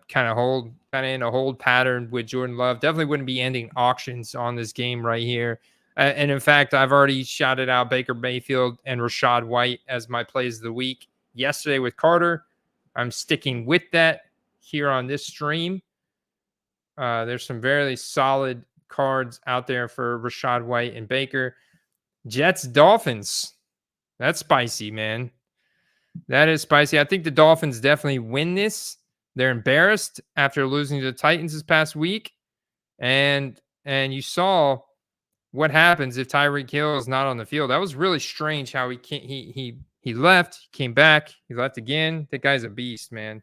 in a hold pattern with Jordan Love. Definitely wouldn't be ending auctions on this game right here. And in fact, I've already shouted out Baker Mayfield and Rachaad White as my plays of the week yesterday with Carter. I'm sticking with that here on this stream. There's some very solid cards out there for Rachaad White and Baker. Jets, Dolphins. That's spicy, man. That is spicy. I think the Dolphins definitely win this. They're embarrassed after losing to the Titans this past week. And you saw what happens if Tyreek Hill is not on the field? That was really strange how he left, he came back, he left again. That guy's a beast, man.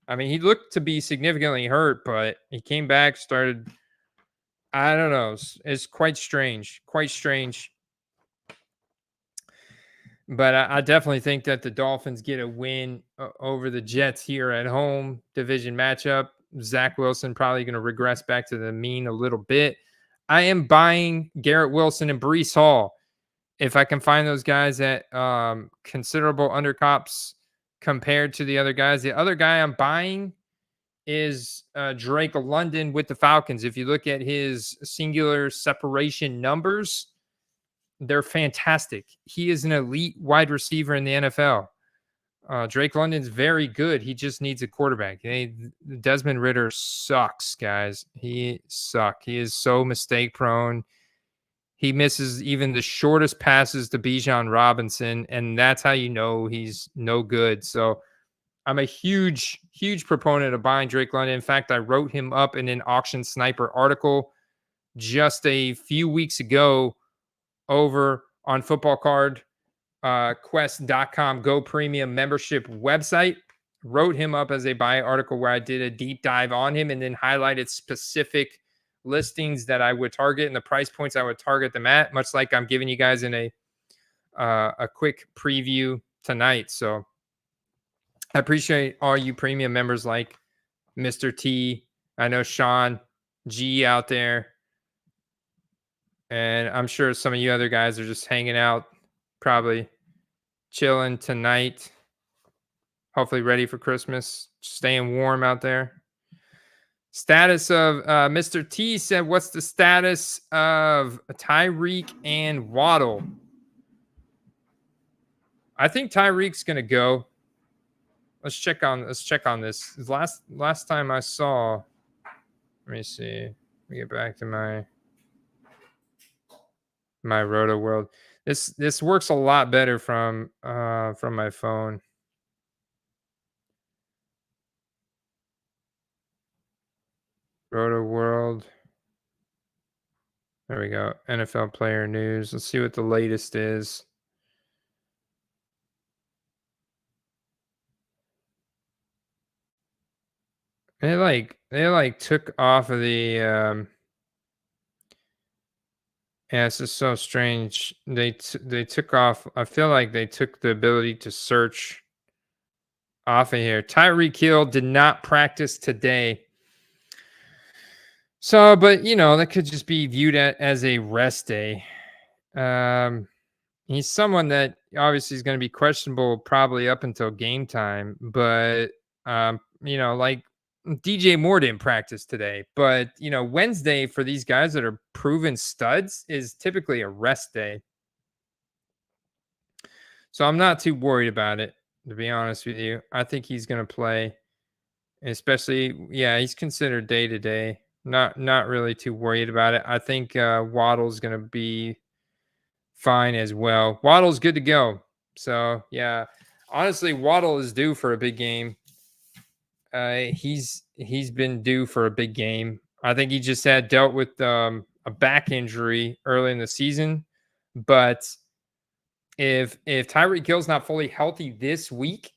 I mean, he looked to be significantly hurt, but he came back, started. I don't know. It's quite strange. Quite strange. But I definitely think that the Dolphins get a win over the Jets here at home. Division matchup. Zach Wilson probably going to regress back to the mean a little bit. I am buying Garrett Wilson and Breece Hall. If I can find those guys at considerable undercops compared to the other guys. The other guy I'm buying is Drake London with the Falcons. If you look at his singular separation numbers, they're fantastic. He is an elite wide receiver in the NFL. Drake London's very good. He just needs a quarterback. Desmond Ridder sucks, guys. He sucks. He is so mistake prone. He misses even the shortest passes to Bijan Robinson, and that's how you know he's no good. So I'm a huge, huge proponent of buying Drake London. In fact, I wrote him up in an Auction Sniper article just a few weeks ago over on footballcardquest.com Go Premium membership website. Wrote him up as a buy article where I did a deep dive on him and then highlighted specific listings that I would target and the price points I would target them at, much like I'm giving you guys in a quick preview tonight. So I appreciate all you premium members like Mr. T. I know Sean G out there. And I'm sure some of you other guys are just hanging out, probably chilling tonight. Hopefully ready for Christmas. Staying warm out there. Status of Mr. T said, what's the status of Tyreek and Waddle? I think Tyreek's going to go. Let's check on this. Last time I saw, let me see. Let me get back to my Roto World. This works a lot better from my phone. Roto World. There we go. NFL player news. Let's see what the latest is. They took off of the yeah, this is so strange. They took off. I feel like they took the ability to search off of here. Tyreek Hill did not practice today. So, but that could just be viewed as a rest day. He's someone that obviously is going to be questionable probably up until game time. But like DJ Moore didn't practice today, but Wednesday for these guys that are proven studs is typically a rest day. So I'm not too worried about it, to be honest with you. I think he's going to play, especially, he's considered day to day. Not really too worried about it. I think Waddle's going to be fine as well. Waddle's good to go. So yeah, honestly, Waddle is due for a big game. He's been due for a big game. I think he just had dealt with a back injury early in the season. But if Tyreek Hill's not fully healthy this week,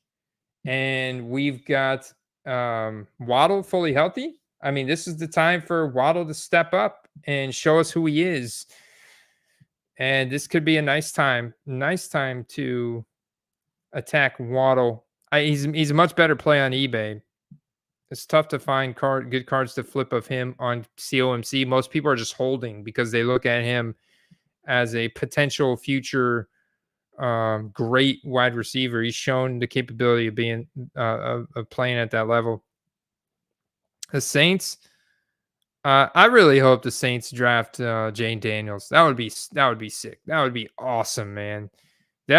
and we've got Waddle fully healthy, I mean, this is the time for Waddle to step up and show us who he is. And this could be a nice time to attack Waddle. He's a much better play on eBay. It's tough to find good cards to flip of him on COMC. Most people are just holding because they look at him as a potential future great wide receiver. He's shown the capability of being of playing at that level. The Saints, I really hope the Saints draft Jane Daniels. That would be sick. That would be awesome, man.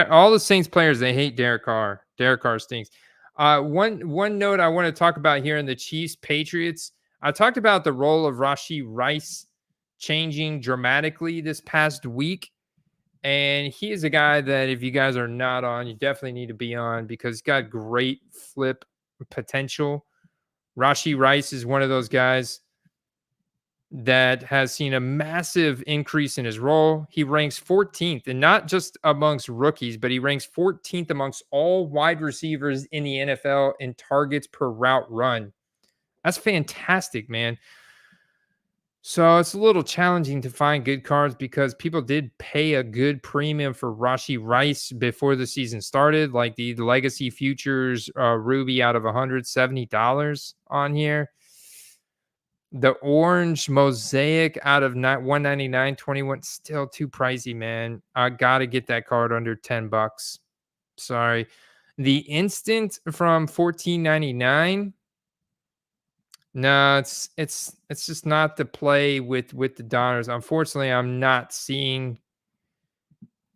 All the Saints players, they hate Derek Carr. Derek Carr stinks. One note I want to talk about here in the Chiefs Patriots. I talked about the role of Rashee Rice changing dramatically this past week. And he is a guy that if you guys are not on, you definitely need to be on because he's got great flip potential. Rashee Rice is one of those guys that has seen a massive increase in his role. He ranks 14th, and not just amongst rookies, but he ranks 14th amongst all wide receivers in the NFL in targets per route run. That's fantastic, man. So it's a little challenging to find good cards because people did pay a good premium for Rashee Rice before the season started, like the Legacy Futures Ruby out of $170 on here. The orange mosaic out of 199.21, still too pricey, man. I gotta get that card under $10. Sorry. The instant from $14.99. No, it's just not the play with the Donners. Unfortunately, I'm not seeing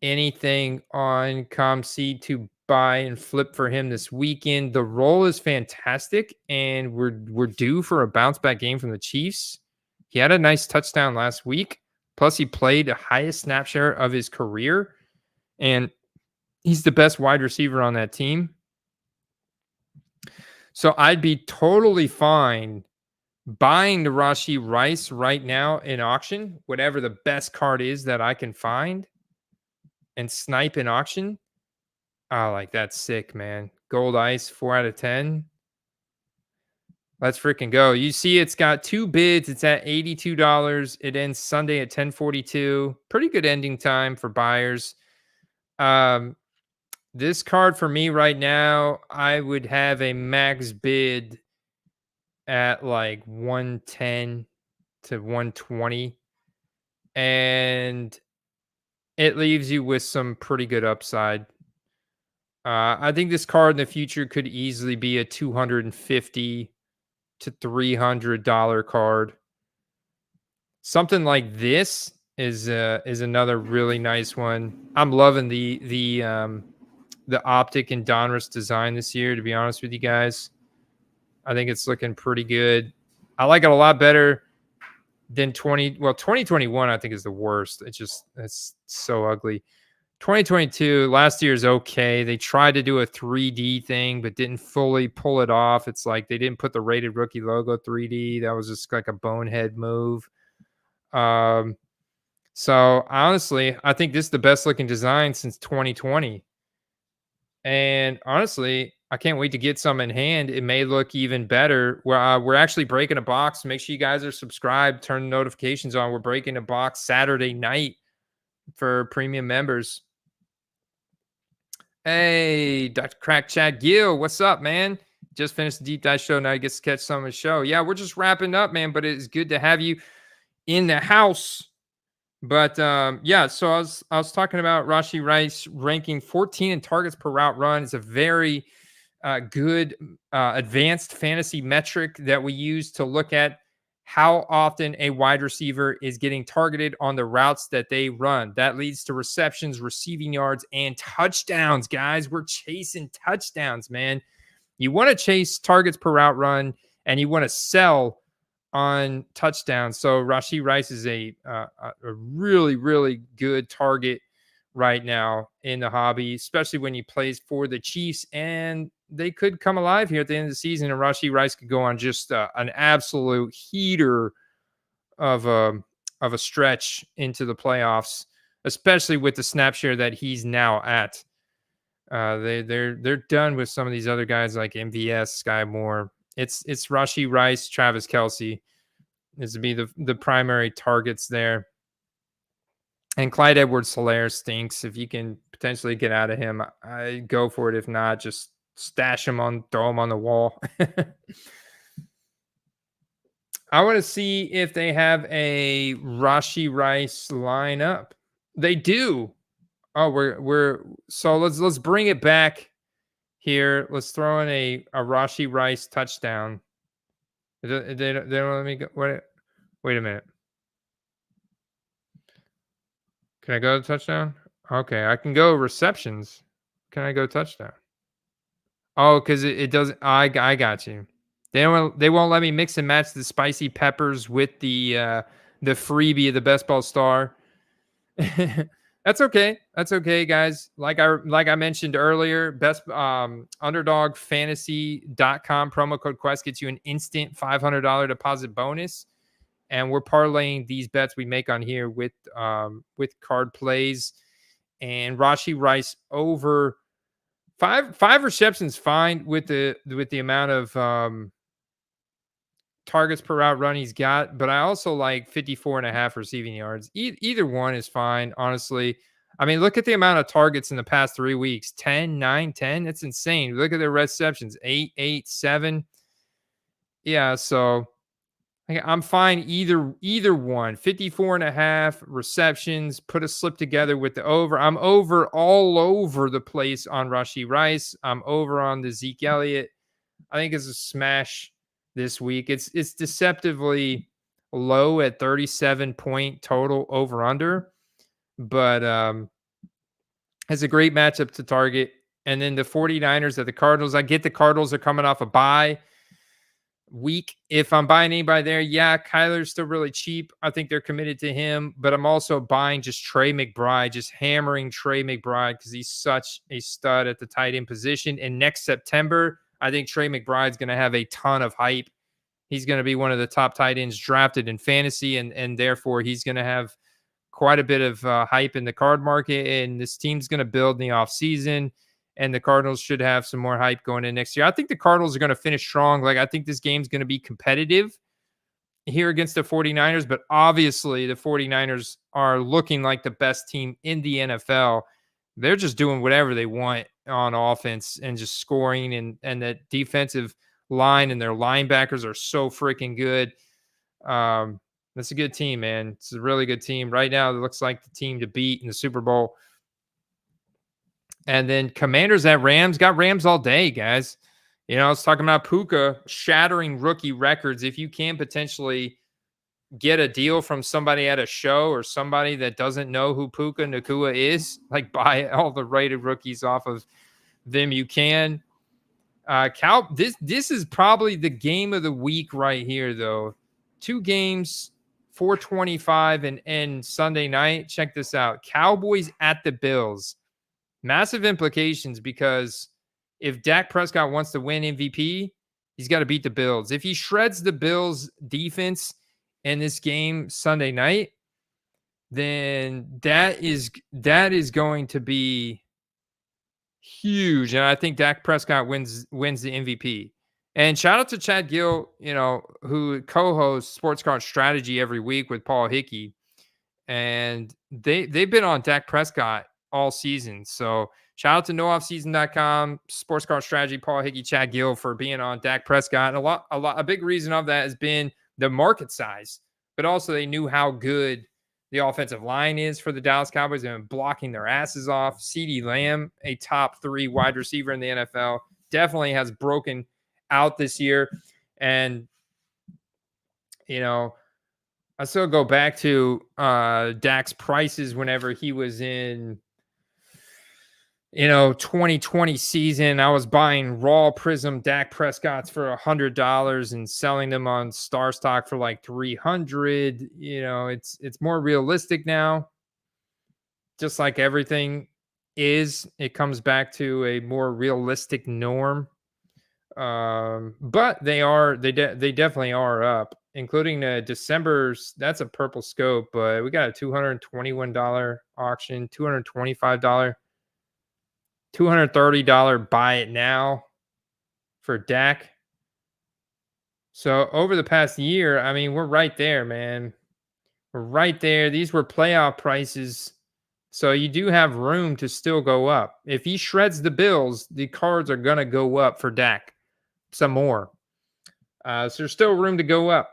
anything on ComC to buy and flip for him this weekend. The role is fantastic, and we're due for a bounce back game from the Chiefs. He had a nice touchdown last week. Plus, he played the highest snap share of his career, and he's the best wide receiver on that team. So I'd be totally fine buying the Rashee Rice right now in auction, whatever the best card is that I can find, and snipe in auction. Oh, like that's sick, man. Gold Ice, 4 out of 10. Let's freaking go. You see it's got 2 bids. It's at $82. It ends Sunday at 10:42. Pretty good ending time for buyers. This card for me right now, I would have a max bid at like 110 to 120. And it leaves you with some pretty good upside. I think this card in the future could easily be a $250 to $300 card. Something like this is another really nice one. I'm loving the optic and Donruss design this year, to be honest with you guys. I think it's looking pretty good. I like it a lot better than 2021 I think is the worst. It's so ugly. 2022, last year's okay. They tried to do a 3D thing, but didn't fully pull it off. It's like they didn't put the rated rookie logo 3D. That was just like a bonehead move. So honestly, I think this is the best looking design since 2020. And honestly, I can't wait to get some in hand. It may look even better. We're actually breaking a box. Make sure you guys are subscribed. Turn the notifications on. We're breaking a box Saturday night for premium members. Hey, Dr. Crack Chad Gill, what's up, man? Just finished the deep dive show. Now you get to catch some of the show. Yeah, we're just wrapping up, man, but it's good to have you in the house. But yeah, so I was talking about Rashee Rice ranking 14 in targets per route run. It's a very good advanced fantasy metric that we use to look at how often a wide receiver is getting targeted on the routes that they run. That leads to receptions, receiving yards, and touchdowns, guys. We're chasing touchdowns, man. You want to chase targets per route run, and you want to sell on touchdowns. So Rashee Rice is a really, really good target right now in the hobby, especially when he plays for the Chiefs, and they could come alive here at the end of the season, and Rashee Rice could go on just an absolute heater of a stretch into the playoffs, especially with the snap share that he's now at. They're done with some of these other guys like MVS, Sky Moore. It's Rashee Rice, Travis Kelce is to be the primary targets there. And Clyde Edwards-Helaire stinks. If you can potentially get out of him, I go for it. If not, just stash him throw him on the wall. I want to see if they have a Rashee Rice lineup. They do. Oh, so let's bring it back here. Let's throw in a Rashee Rice touchdown. They don't let me go. Wait a minute. Can I go to touchdown? Okay, I can go receptions. Can I go touchdown? Oh, because it doesn't. I got you. They won't let me mix and match the spicy peppers with the freebie of the best ball star. That's okay. That's okay, guys. Like I mentioned earlier, best underdogfantasy.com promo code Quest gets you an instant $500 deposit bonus. and we're parlaying these bets we make on here with card plays. And Rashee Rice over five receptions, fine with the amount of targets per route run he's got, but I also like 54.5 receiving yards. Either one is fine, honestly. I mean, look at the amount of targets in the past 3 weeks. 10, 9, 10. It's insane. Look at their receptions. 8, 8, 7. Yeah, so I'm fine either one. 54.5 receptions. Put a slip together with the over. I'm over all over the place on Rashee Rice. I'm over on the Zeke Elliott. I think it's a smash this week. It's deceptively low at 37 point total over under, but it's a great matchup to target. And then the 49ers at the Cardinals. I get the Cardinals are coming off a bye week. If I'm buying anybody there, yeah, Kyler's still really cheap. I think they're committed to him, but I'm also buying just Trey McBride, just hammering Trey McBride because he's such a stud at the tight end position. And next September, I think Trey McBride's going to have a ton of hype. He's going to be one of the top tight ends drafted in fantasy, and therefore he's going to have quite a bit of hype in the card market. And this team's going to build in the offseason, and the Cardinals should have some more hype going in next year. I think the Cardinals are going to finish strong. Like, I think this game's going to be competitive here against the 49ers, but obviously the 49ers are looking like the best team in the NFL. They're just doing whatever they want on offense and just scoring, and that defensive line and their linebackers are so freaking good. That's a good team, man. It's a really good team. Right now, it looks like the team to beat in the Super Bowl. And then Commanders at Rams. Got Rams all day, guys. You know, I was talking about Puka shattering rookie records. If you can potentially get a deal from somebody at a show or somebody that doesn't know who Puka Nacua is, like buy all the rated rookies off of them, you can. This is probably the game of the week right here, though. 2 games, 425 and Sunday night. Check this out. Cowboys at the Bills. Massive implications, because if Dak Prescott wants to win MVP, he's got to beat the Bills. If he shreds the Bills defense in this game Sunday night, then that is going to be huge. And I think Dak Prescott wins the MVP. And shout out to Chad Gill, you know, who co-hosts Sports Card Strategy every week with Paul Hickey. And they've been on Dak Prescott all season. So shout out to nooffseason.com, Sports Card Strategy, Paul Hickey, Chad Gill for being on Dak Prescott. And a big reason of that has been the market size, but also they knew how good the offensive line is for the Dallas Cowboys and blocking their asses off. CeeDee Lamb, a top 3 wide receiver in the NFL, definitely has broken out this year. And, you know, I still go back to Dak's prices whenever he was in, 2020 season. I was buying raw Prism Dak Prescott's for $100 and selling them on Star Stock for like $300. It's more realistic now. Just like everything is, it comes back to a more realistic norm. But they definitely are up, including December's. That's a purple scope, but we got a $221 auction, $225. $230 buy it now for Dak. So over the past year, I mean, we're right there, man. We're right there. These were playoff prices. So you do have room to still go up. If he shreds the Bills, the cards are going to go up for Dak some more. So there's still room to go up.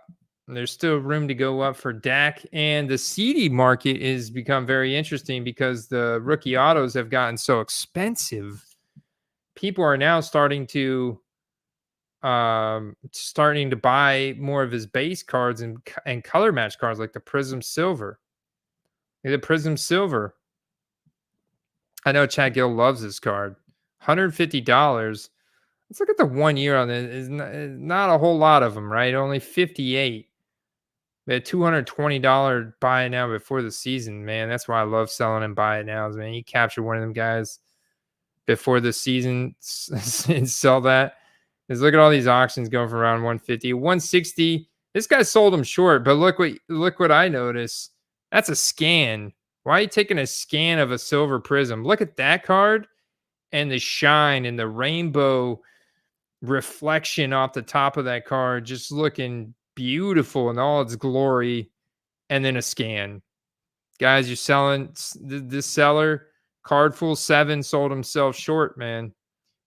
There's still room to go up for Dak. And the CD market has become very interesting because the rookie autos have gotten so expensive. People are now starting to buy more of his base cards and color match cards, like the Prism Silver. The Prism Silver. I know Chad Gill loves this card. $150. Let's look at the 1 year on it. It's not a whole lot of them, right? Only 58. But $220 buy it now before the season, man. That's why I love selling and buy it now, man. You capture one of them guys before the season and sell that. Just look at all these auctions going for around 150. 160, This guy sold them short, but look what I noticed. That's a scan. Why are you taking a scan of a silver prism? Look at that card and the shine and the rainbow reflection off the top of that card, just looking beautiful in all its glory. And then a scan. Guys, you're selling this seller, Cardful 7 sold himself short, man.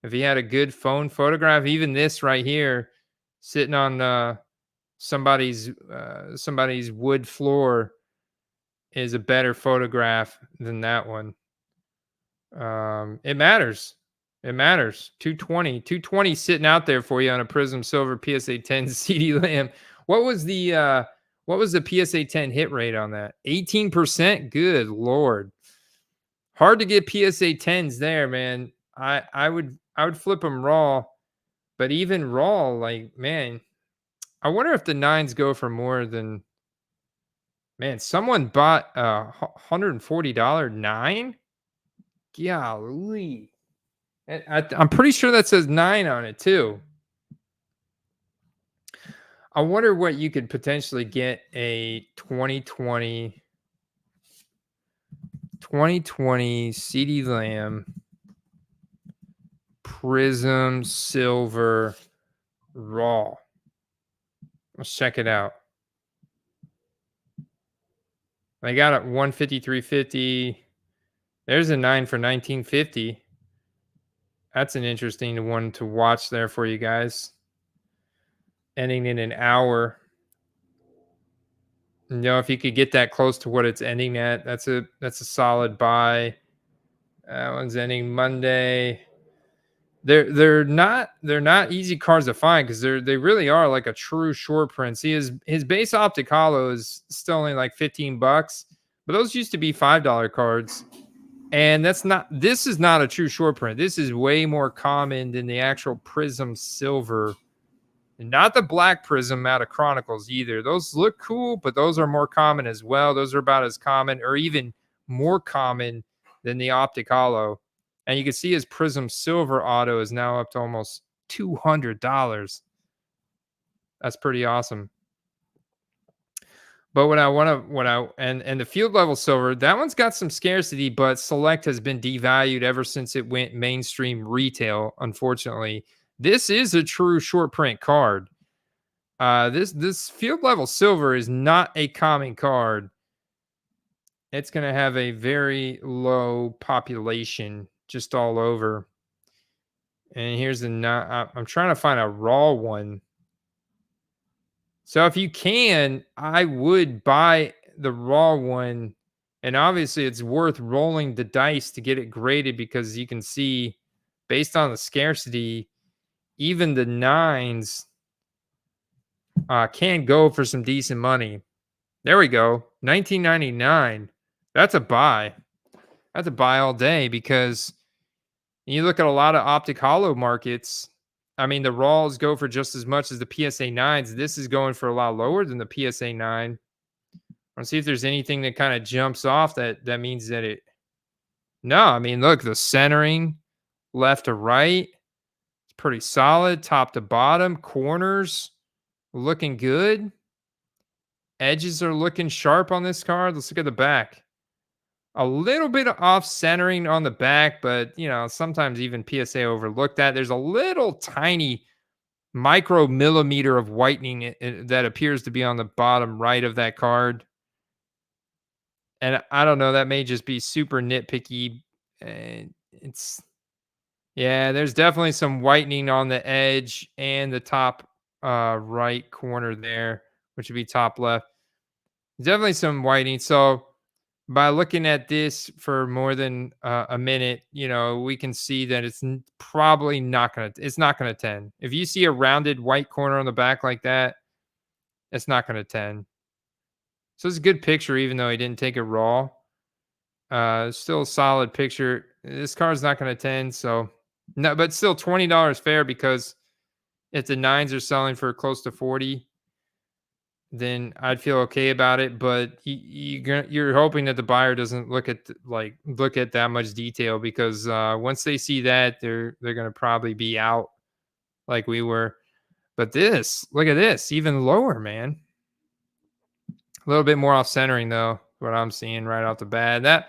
If he had a good phone photograph, even this right here, sitting on somebody's wood floor, is a better photograph than that one. It matters. It matters. 220 sitting out there for you on a Prism Silver PSA 10 CD Lamb. What was the PSA 10 hit rate on that? 18%. Good Lord. Hard to get PSA 10s there, man. I would flip them raw, but even raw, like, man, I wonder if the 9s go for more than, man, someone bought a $140 9. Golly. I'm pretty sure that says 9 on it too. I wonder what you could potentially get a 2020 CD Lamb Prism Silver Raw. Let's check it out. I got it 153.50. There's a 9 for 1950. That's an interesting one to watch there for you guys. Ending in an hour. You know, if you could get that close to what it's ending at, that's a solid buy. That one's ending Monday. They're not easy cards to find because they really are like a true short print. See, his base optic hollow is still only like $15, but those used to be $5 cards. And this is not a true short print. This is way more common than the actual Prism Silver. Not the black Prism out of Chronicles either. Those look cool, but those are more common as well. Those are about as common or even more common than the Optic Hollow. And you can see his Prism Silver auto is now up to almost $200. That's pretty awesome. But and the field level silver, that one's got some scarcity, but Select has been devalued ever since it went mainstream retail, unfortunately. This is a true short print card. This field level silver is not a common card. It's going to have a very low population just all over. And here's I'm trying to find a raw one. So if you can, I would buy the raw one. And obviously it's worth rolling the dice to get it graded because you can see based on the scarcity, even the 9s can go for some decent money. There we go. $19.99. That's a buy. That's a buy all day because you look at a lot of optic hollow markets. I mean, the raws go for just as much as the PSA 9s. This is going for a lot lower than the PSA 9. Let's see if there's anything that kind of jumps off that means that it. No, I mean, look, the centering left to right. It's pretty solid. Top to bottom. Corners looking good. Edges are looking sharp on this card. Let's look at the back. A little bit of off centering on the back, but you know, sometimes even PSA overlooked that. There's a little tiny micro millimeter of whitening that appears to be on the bottom right of that card. And I don't know, that may just be super nitpicky. There's definitely some whitening on the edge and the top right corner there, which would be top left. Definitely some whitening. So by looking at this for more than a minute, you know, we can see that it's probably not going to 10. If you see a rounded white corner on the back like that, it's not going to 10. So it's a good picture, even though he didn't take it raw. Still a solid picture. This card's not going to 10. So no, but still $20 fair because if the 9s are selling for close to 40, then I'd feel okay about it. But you're hoping that the buyer doesn't look at that much detail because once they see that, they're going to probably be out like we were. But look at this, even lower, man. little bit more off centering though. What I'm seeing right off the bat.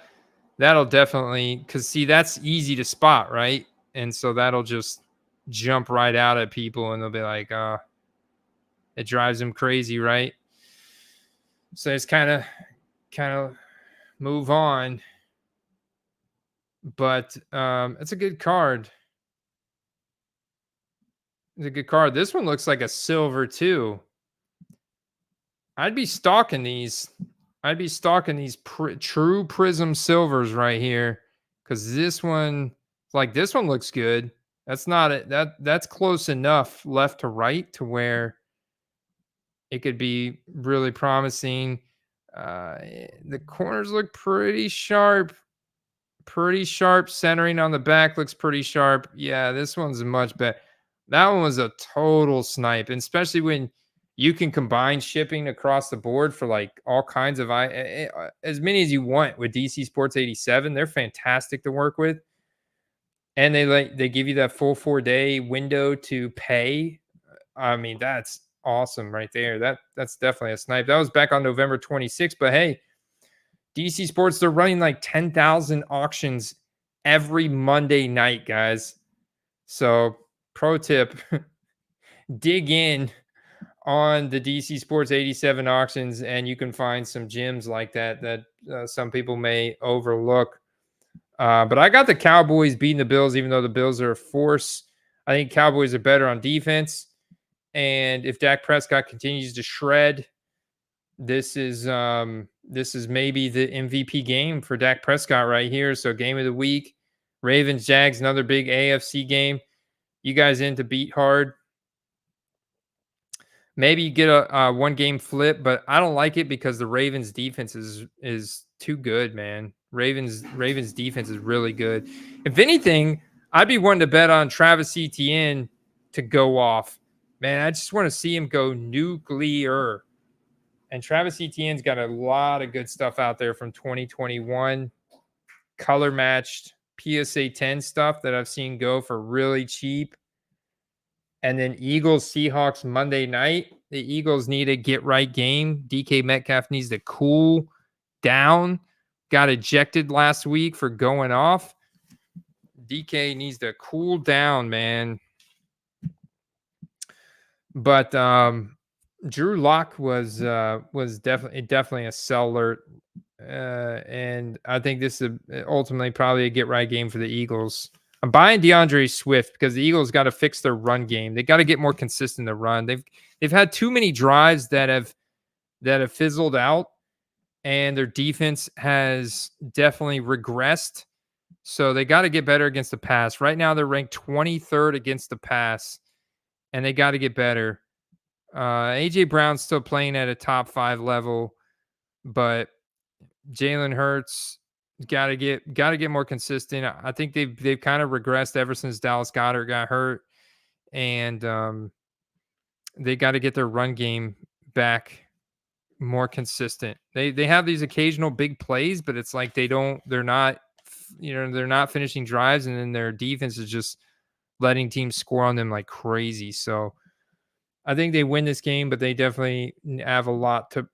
That'll definitely, because see, that's easy to spot, right? And so that'll just jump right out at people, and they'll be like, it drives them crazy, right? So it's kind of move on. But it's a good card. It's a good card. This one looks like a silver too. I'd be stalking these. I'd be stalking these true prism silvers right here, because this one, like this one, looks good. That's not it. That's close enough left to right to where it could be really promising. The corners look pretty sharp. Pretty sharp. Centering on the back looks pretty sharp. Yeah, this one's much better. That one was a total snipe, and especially when you can combine shipping across the board for like all kinds of as many as you want with DC Sports 87. They're fantastic to work with, and they give you that full 4-day window to pay. I mean, that's awesome right there. That's definitely a snipe. That was back on November 26th, but hey, DC Sports, they're running like 10,000 auctions every Monday night, guys. So, pro tip, dig in on the DC Sports 87 auctions, and you can find some gems like that some people may overlook. But I got the Cowboys beating the Bills, even though the Bills are a force. I think Cowboys are better on defense. And if Dak Prescott continues to shred, this is maybe the MVP game for Dak Prescott right here. So game of the week, Ravens, Jags, another big AFC game. You guys in to beat hard. Maybe you get a one game flip, but I don't like it because the Ravens defense is too good, man. Ravens defense is really good. If anything, I'd be wanting to bet on Travis Etienne to go off. Man, I just want to see him go nuclear. And Travis Etienne's got a lot of good stuff out there from 2021. Color matched PSA 10 stuff that I've seen go for really cheap. And then Eagles, Seahawks Monday night. The Eagles need a get-right game. DK Metcalf needs to cool down. Got ejected last week for going off. DK needs to cool down, man. But Drew Lock was definitely a sell alert. And I think this is ultimately probably a get-right game for the Eagles. I'm buying DeAndre Swift because the Eagles got to fix their run game. They got to get more consistent in the run. They've had too many drives that have fizzled out, and their defense has definitely regressed. So they got to get better against the pass. Right now they're ranked 23rd against the pass, and they got to get better. AJ Brown's still playing at a top 5 level, but Jalen Hurts got to get more consistent. I think they've kind of regressed ever since Dallas Goedert got hurt, and they got to get their run game back more consistent. They have these occasional big plays, but it's like they're not finishing drives, and then their defense is just letting teams score on them like crazy. So I think they win this game, but they definitely have a lot to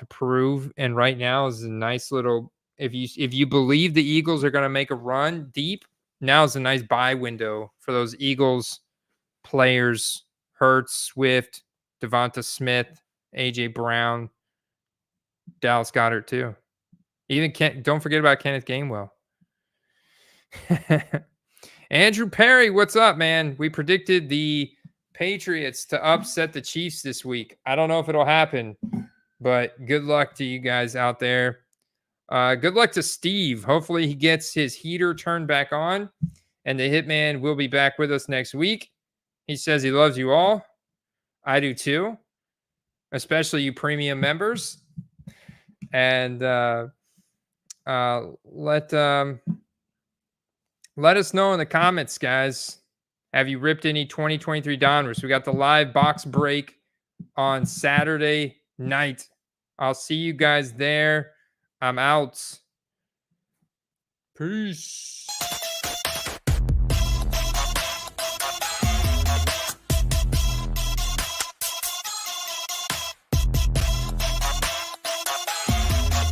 prove. And right now is a nice little. If you believe the Eagles are going to make a run deep, now is a nice buy window for those Eagles players: Hurts, Swift, Devonta Smith, AJ Brown, Dallas Goedert too. Even don't forget about Kenneth Gainwell. Andrew Perry, what's up, man? We predicted the Patriots to upset the Chiefs this week. I don't know if it'll happen, but good luck to you guys out there. Good luck to Steve. Hopefully he gets his heater turned back on, and the Hitman will be back with us next week. He says he loves you all. I do too, especially you premium members. And let us know in the comments, guys. Have you ripped any 2023 Donruss? We got the live box break on Saturday night. I'll see you guys there. I'm out. Peace.